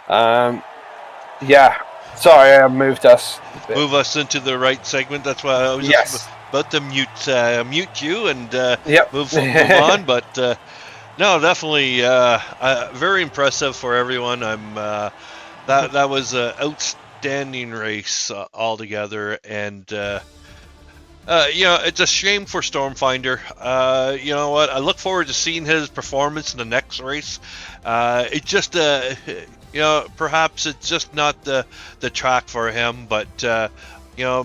Yeah. Sorry, I moved us. Move us into the right segment. That's why I was just about to mute you and move on. But no, definitely very impressive for everyone. That was an outstanding race altogether, and it's a shame for Stormfinder. You know what? I look forward to seeing his performance in the next race. It just perhaps it's just not the track for him, but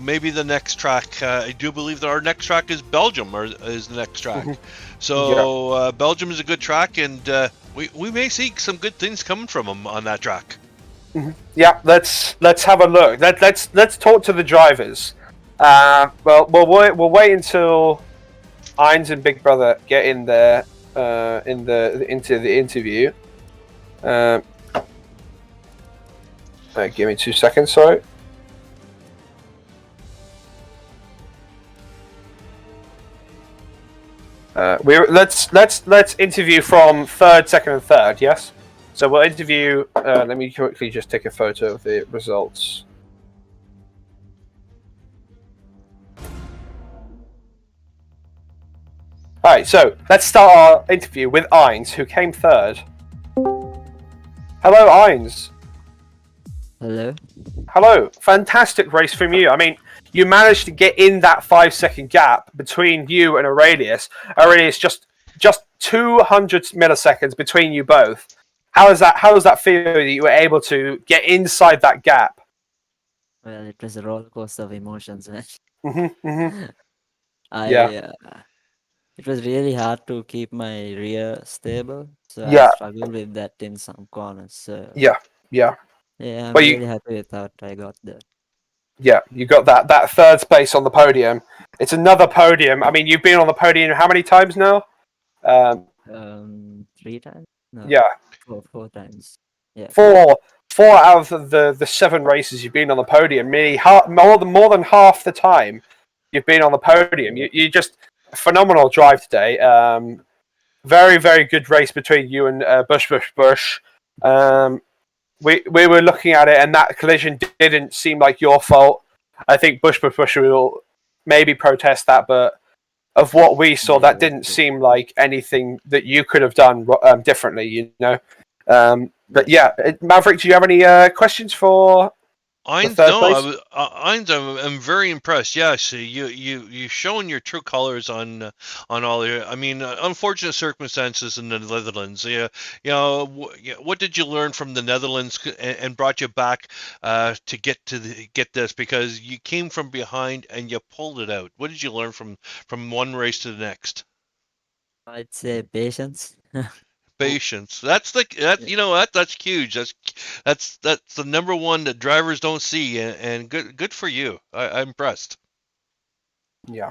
maybe the next track. I do believe that our next track is Belgium, or is the next track. So Belgium is a good track, and we may see some good things coming from him on that track. Yeah, let's have a look. Let's talk to the drivers. Well, we'll wait until Ainz and Big Brother get in there into the interview. Give me 2 seconds, sorry. Let's interview from third, second, and third. Yes. So we'll interview. Let me quickly just take a photo of the results. All right. So let's start our interview with Ainz, who came third. Hello, Ainz. Hello. Hello. Fantastic race from you. I mean, you managed to get in that 5-second gap between you and Aurelius. Aurelius just 200 milliseconds between you both. How does that feel that you were able to get inside that gap? Well, it was a roller coaster of emotions, man. It was really hard to keep my rear stable, so I struggled with that in some corners. So yeah, I'm but really happy with how I got there. Yeah, you got that third space on the podium. It's another podium. I mean, you've been on the podium how many times now? 3 times. No, Yeah, 4 times. Yeah, four out of the 7 races you've been on the podium. Nearly more than half the time you've been on the podium. You just a phenomenal drive today. Very, very good race between you and Bush. We were looking at it, and that collision didn't seem like your fault. I think Bush will maybe protest that, but of what we saw, that didn't seem like anything that you could have done differently, you know. But yeah, Maverick, do you have any questions for Ainz? No, Ainz, I'm very impressed. Yes, you've shown your true colors on all your. I mean, unfortunate circumstances in the Netherlands. Yeah, what did you learn from the Netherlands and brought you back to get this? Because you came from behind and you pulled it out. What did you learn from one race to the next? I'd say patience. patience. That's you know what, that's huge. That's the number one that drivers don't see, and good for you. I'm impressed. Yeah.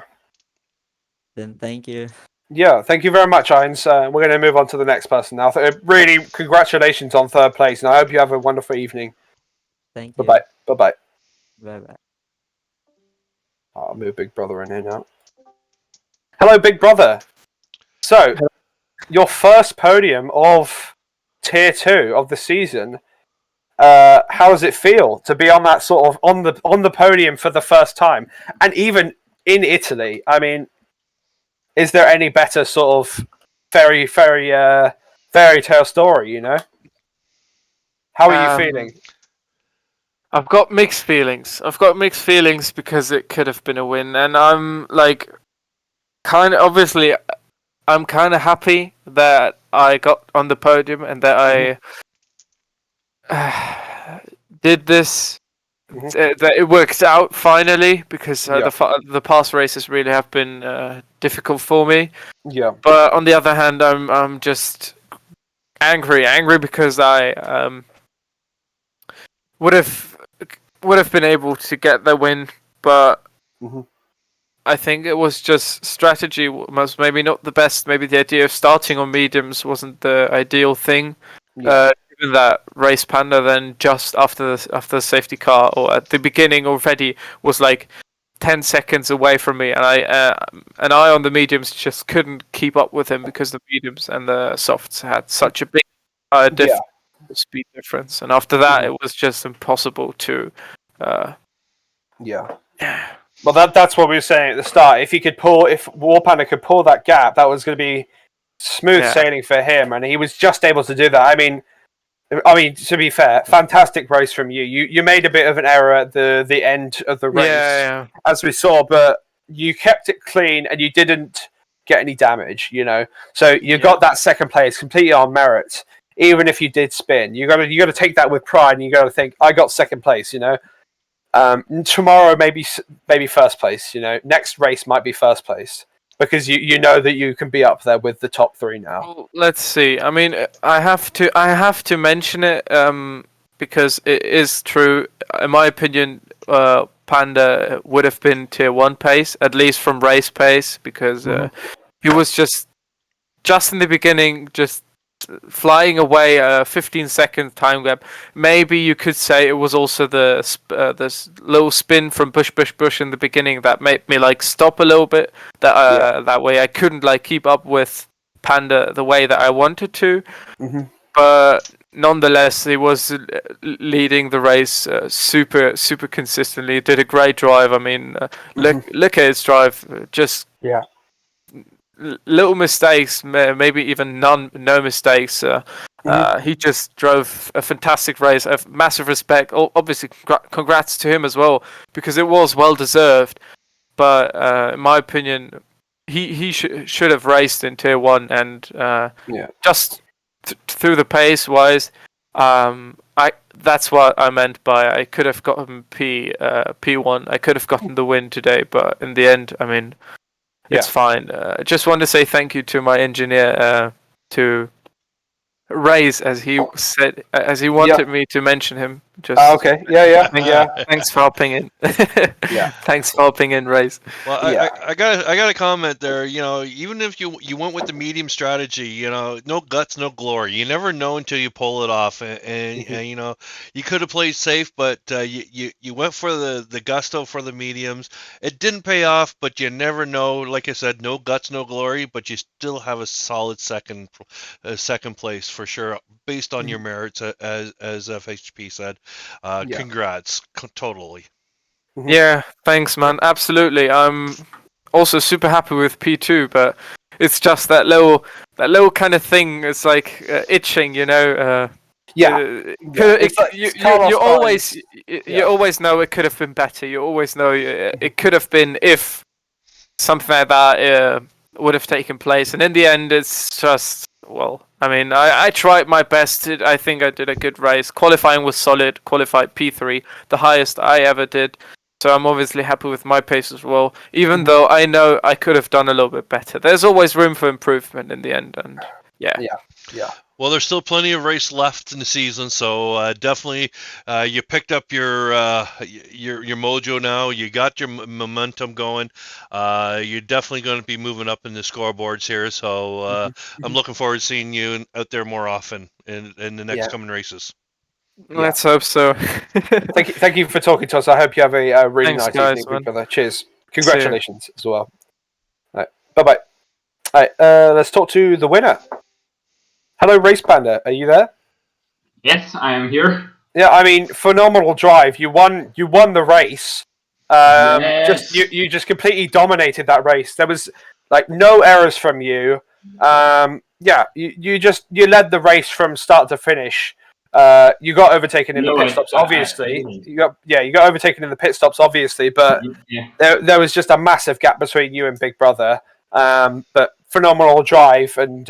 Then thank you. Yeah, thank you very much, Irons. We're going to move on to the next person now. Really, congratulations on third place, and I hope you have a wonderful evening. Thank Bye you. bye. Bye bye. Bye bye. I'll move Big Brother in here now. Hello, Big Brother. So, your first podium of Tier 2 of the season. How does it feel to be on that sort of on the podium for the first time, and even in Italy? I mean, is there any better sort of fairy tale story? You know, how are you feeling? I've got mixed feelings. I've got mixed feelings because it could have been a win, and I'm like, obviously, I'm kind of happy that I got on the podium and that I did this. That it worked out finally, because the past races really have been difficult for me. Yeah. But on the other hand, I'm just angry because I would have been able to get the win, but I think it was just strategy was maybe not the best. Maybe the idea of starting on mediums wasn't the ideal thing. Given that Race Panda then just after the safety car, or at the beginning already, was like 10 seconds away from me, and I on the mediums just couldn't keep up with him because the mediums and the softs had such a big speed difference, and after that it was just impossible to Well, that's what we were saying at the start. If Warpanda could pull that gap, that was going to be smooth sailing for him, and he was just able to do that. I mean, to be fair, fantastic race from you. You made a bit of an error at the end of the race, as we saw, but you kept it clean and you didn't get any damage. You know, so you got that second place completely on merit. Even if you did spin, you got to take that with pride, and you got to think, I got second place. You know, tomorrow maybe first place. You know, next race might be first place, because you know that you can be up there with the top three now. Well, let's see. I mean, I have to mention it because it is true. In my opinion, Panda would have been tier 1 pace, at least from race pace, because he was just in the beginning, just flying away a 15-second time gap. Maybe you could say it was also this little spin from Bush in the beginning that made me like stop a little bit. That way I couldn't like keep up with Panda the way that I wanted to. But nonetheless, he was leading the race super consistently. He did a great drive. I mean, look at his drive. Just little mistakes, maybe even no mistakes. He just drove a fantastic race. I have massive respect. Obviously, congrats to him as well, because it was well deserved. But in my opinion, he should have raced in tier 1, and just through the pace wise, that's what I meant by I could have gotten P1. I could have gotten the win today, but in the end, I mean, it's fine. I just want to say thank you to my engineer, to Raise, as he said, as he wanted me to mention him. Just okay. Thanks for helping in. Thanks for helping in, Raise. Well, I got a comment there. You know, even if you went with the medium strategy, you know, no guts, no glory. You never know until you pull it off, and you know, you could have played safe, but you went for the gusto for the mediums. It didn't pay off, but you never know. Like I said, no guts, no glory, but you still have a solid second place for sure, based on your merits, as FHP said. Congrats, totally. Yeah, thanks, man. Absolutely. I'm also super happy with P2, but it's just that little kind of thing. It's like itching, you know. You always know it could have been better. You always know it could have been if something like that would have taken place. And in the end, it's just, well, I mean, I tried my best. I think I did a good race. Qualifying was solid. Qualified P3, the highest I ever did. So I'm obviously happy with my pace as well, even though I know I could have done a little bit better. There's always room for improvement in the end, and Yeah. Well, there's still plenty of race left in the season, so definitely you picked up your mojo now. You got your momentum going. You're definitely going to be moving up in the scoreboards here. So I'm looking forward to seeing you out there more often in the next coming races. Let's hope so. Thank you for talking to us. I hope you have a really Thanks, nice guys, evening, man. brother. Cheers. Congratulations as well. All right. Bye-bye. All right, let's talk to the winner. Hello, Race Panda. Are you there? Yes, I am here. Yeah, I mean, phenomenal drive. You won the race. Yes. You just completely dominated that race. There was like no errors from you. You led the race from start to finish. You got overtaken in the pit stops, obviously. You got overtaken in the pit stops, obviously, but there was just a massive gap between you and Big Brother. But phenomenal drive, and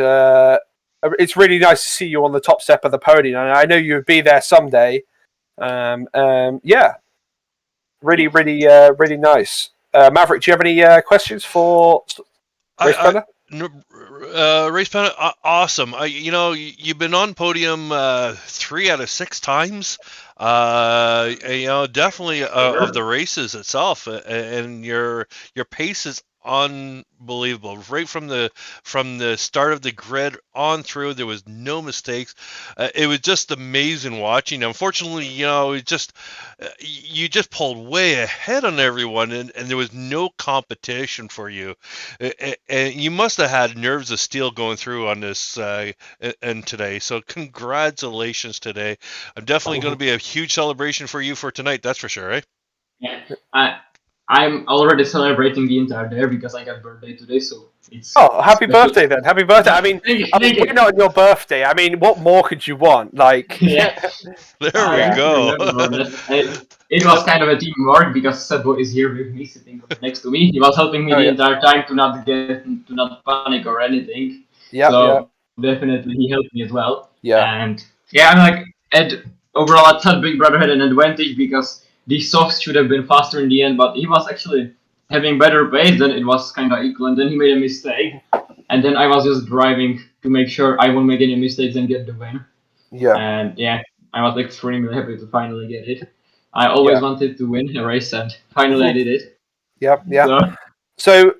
it's really nice to see you on the top step of the podium. And I know you would be there someday. Really nice. Maverick, do you have any questions for Race Panda? Race Panda, awesome. You've been on podium 3 out of 6 times. Definitely of the races itself, and your pace is unbelievable. Right from the start of the grid on through, there was no mistakes. It was just amazing watching. Unfortunately, you just pulled way ahead on everyone, and there was no competition for you. And you must have had nerves of steel going through on this and today. So congratulations today. I'm definitely going to be a huge celebration for you for tonight. That's for sure, eh? Yeah. I'm already celebrating the entire day because I got birthday today, so it's... Oh, happy birthday then. Happy birthday. I mean, we're not on your birthday. I mean, what more could you want? Like... Yeah. There we go. It was kind of a teamwork because Sebo is here with me, sitting next to me. He was helping me the entire time to not panic or anything. Definitely he helped me as well. And I'm like, overall I thought Big Brother had an advantage because the softs should have been faster in the end, but he was actually having better pace, then it was kind of equal, and then he made a mistake, and then I was just driving to make sure I won't make any mistakes and get the win. And I was extremely happy to finally get it. I always wanted to win a race, and finally I did it. So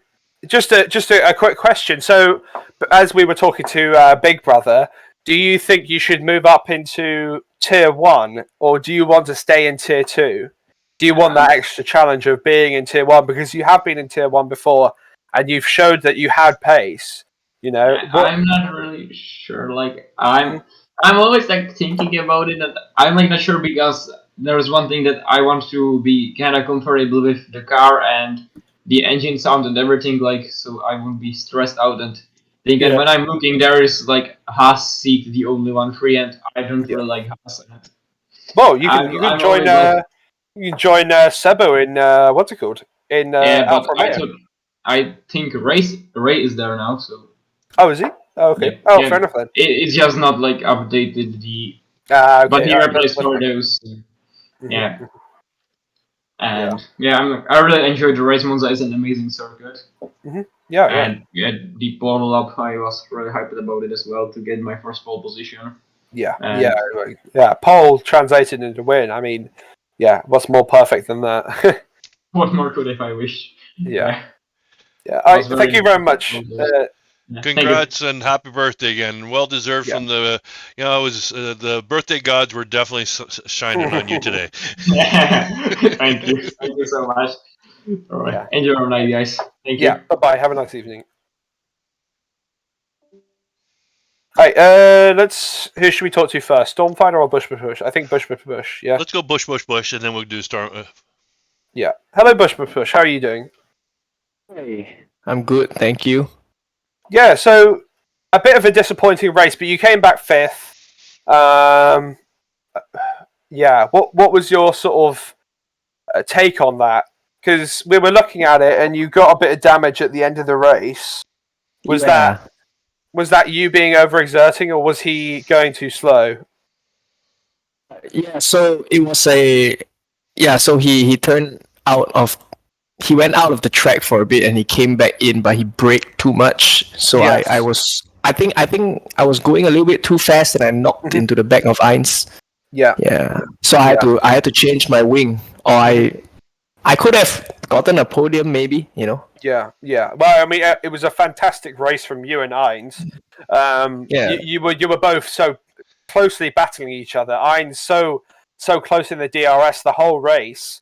just a quick question. So, as we were talking to Big Brother, do you think you should move up into Tier 1, or do you want to stay in Tier 2? Do you want that extra challenge of being in Tier 1? Because you have been in Tier 1 before, and you've showed that you had pace. I'm not really sure. Like, I'm always thinking about it, and I'm not sure because there's one thing that I want to be kind of comfortable with the car and the engine sound and everything, so I won't be stressed out and think. And when I'm looking, there is Haas seat, the only one free, and I don't really like Haas. Well, you can join Sebo in what's it called in Alfa Romeo. I think Ray is there now. So. Oh, is he? Oh, okay. Fair enough then. It's just not updated the. Okay. But he replaced for those. Yeah. And I really enjoyed the race. Monza is an amazing circuit. And the pole up, I was really hyped about it as well to get my first pole position. Pole translated into win. I mean, what's more perfect than that? What more could if I wish? Thank you very much. Congrats and happy birthday again. Well deserved from the, the birthday gods were definitely shining on you today. Thank you so much. All right, enjoy your night, guys. Thank you. Bye bye. Have a nice evening. Right, who should we talk to first? Stormfighter or Bush? I think Bush. Yeah. Let's go Bush, and then we'll do Storm. Yeah. Hello, Bush. How are you doing? Hey, I'm good, thank you. Yeah, so a bit of a disappointing race, but you came back 5th. What was your sort of take on that? Because we were looking at it, and you got a bit of damage at the end of the race. Was that you being overexerting, or was he going too slow? Yeah, so it was so he turned out of. He went out of the track for a bit and he came back in, but he braked too much. So Yes. I was I think I was going a little bit too fast and I knocked into the back of Heinz. Yeah. Yeah. So I had to change my wing, or I could have gotten a podium maybe. Yeah. Well, I mean, it was a fantastic race from you and Heinz. Yeah. You were both so closely battling each other. Heinz so close in the DRS the whole race,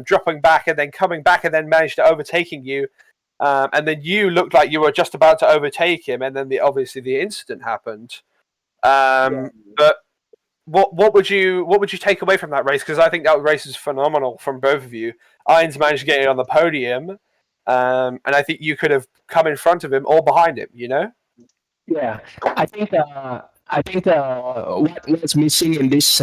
dropping back and then coming back and then managed to overtaking you. And then you looked like you were just about to overtake him, and then obviously the incident happened. But what would you take away from that race? Because I think that race is phenomenal from both of you. Heinz managed to get it on the podium, and I think you could have come in front of him or behind him. Yeah. I think what's missing in this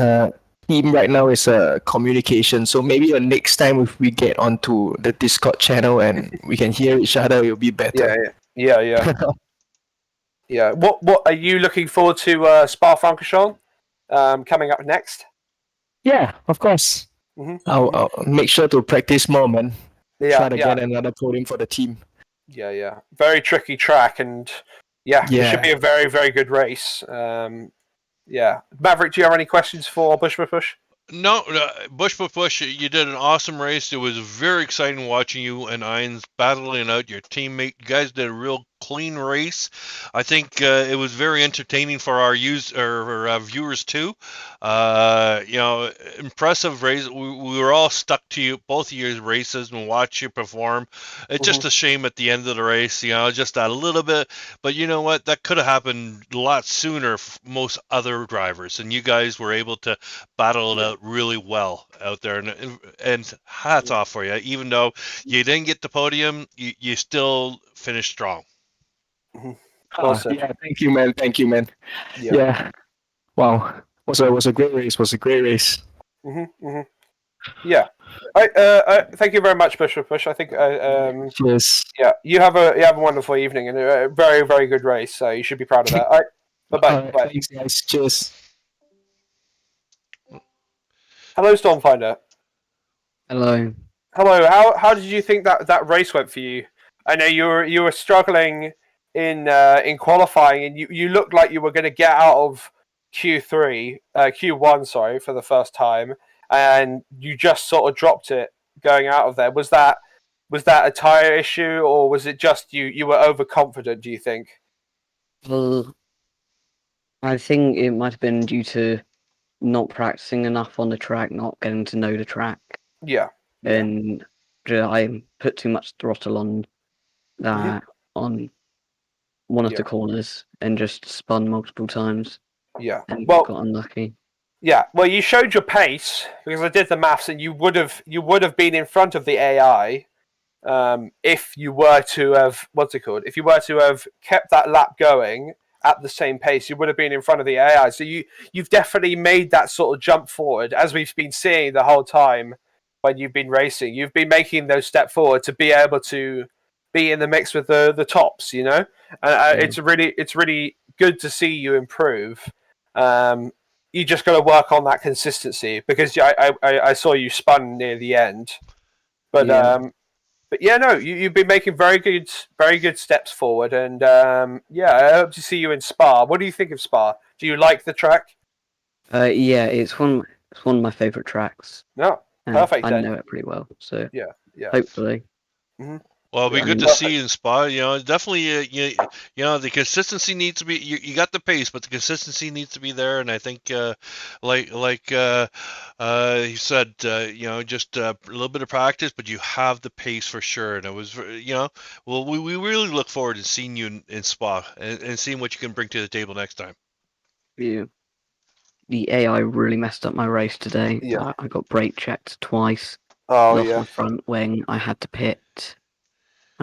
team right now is communication. So maybe the next time if we get onto the Discord channel and we can hear each other, it'll be better. Yeah. Yeah. What are you looking forward to Spa-Francorchamps coming up next? Yeah, of course. I'll make sure to practice more, man. Try to get another podium for the team. Yeah. Very tricky track, and it should be a very, very good race. Maverick, do you have any questions for Bush? No, Bush, you did an awesome race. It was very exciting watching you and Heinz battling out your teammate. You guys did a real clean race. I think it was very entertaining for our viewers too. Impressive race. We were all stuck to you, both of your races, and watch you perform. It's just a shame at the end of the race, just a little bit. But you know what? That could have happened a lot sooner for most other drivers, and you guys were able to battle it out really well out there. And hats off for you. Even though you didn't get the podium, you still finished strong. Awesome. Yeah, thank you, man. Yeah. Wow. Was a great race. Yeah. Thank you very much, Bush. I think. Cheers. Yeah. You have a wonderful evening and a very, very good race. So you should be proud of that. All right. Bye. Thanks, guys. Cheers. Hello, Stormfinder. Hello. How did you think that race went for you? I know you were struggling in qualifying, and you looked like you were going to get out of Q1, for the first time, and you just sort of dropped it going out of there. Was that a tire issue, or was it just you were overconfident? Do you think? Well, I think it might have been due to not practicing enough on the track, not getting to know the track. Yeah. And I put too much throttle on that on one of the corners and just spun multiple times. Yeah. And got unlucky. Yeah. Well, you showed your pace because I did the maths, and you would have been in front of the AI if you were to have If you were to have kept that lap going at the same pace, you would have been in front of the AI. So you've definitely made that sort of jump forward, as we've been seeing the whole time when you've been racing. You've been making those steps forward to be able to be in the mix with the tops, and it's really good to see you improve. You just got to work on that consistency, because I saw you spun near the end, but you've been making very good steps forward, and I hope to see you in Spa. What do you think of Spa? Do you like the track? Yeah, it's one of my favorite tracks. No, perfect. I know it pretty well, so yeah. Hopefully. Mm-hmm. Well, it'll be good to see you in Spa. Definitely, the consistency needs to be. You got the pace, but the consistency needs to be there. And I think, like you said, just a little bit of practice, but you have the pace for sure. And it was, well, we really look forward to seeing you in Spa and seeing what you can bring to the table next time. Yeah. The AI really messed up my race today. Yeah. I got brake checked twice. Lost my front wing. I had to pit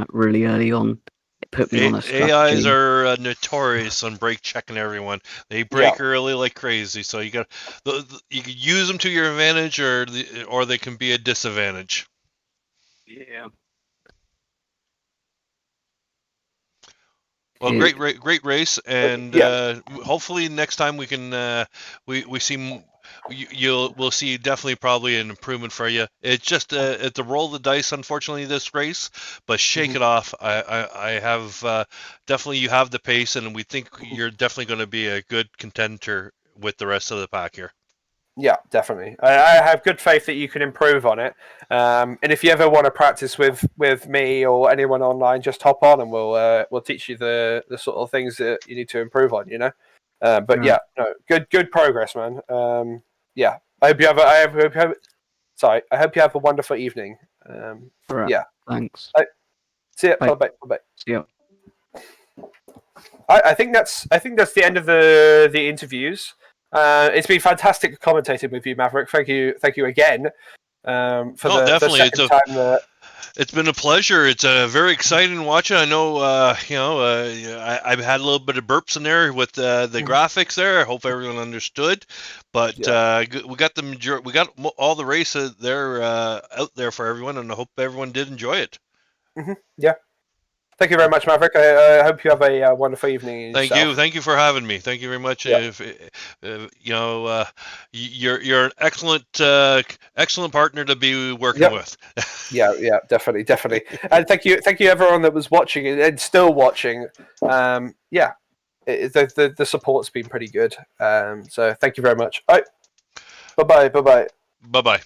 really early on. It put me on a strategy. AIs are notorious on brake checking everyone. They brake early like crazy, so you can use them to your advantage, or they can be a disadvantage. Yeah. Well, great race, and hopefully next time we can we see we'll see definitely probably an improvement for you. It's just it's a roll of the dice, unfortunately, this race, but shake it off. I have definitely you have the pace, and we think you're definitely going to be a good contender with the rest of the pack here. Yeah, definitely. I have good faith that you can improve on it. And if you ever want to practice with me or anyone online, just hop on and we'll teach you the sort of things that you need to improve on. You know. But yeah, no, good progress, man. Yeah, I hope you have I hope you have a wonderful evening. Right. Yeah. Thanks. See ya. Bye. Bye. See ya. I think that's the end of the interviews. It's been fantastic commentating with you, Maverick. Thank you again for the second time. It's been a pleasure. It's very exciting watching. I know, I've had a little bit of burps in there with the graphics there. I hope everyone understood, but we got all the races there out there for everyone, and I hope everyone did enjoy it. Yeah. Thank you very much, Maverick. I hope you have a wonderful evening. Thank you for having me. Thank you very much. Yeah. You're an excellent partner to be working with. Yeah, definitely. And thank you everyone that was watching and still watching. The support's been pretty good. So thank you very much. Bye bye. Bye bye.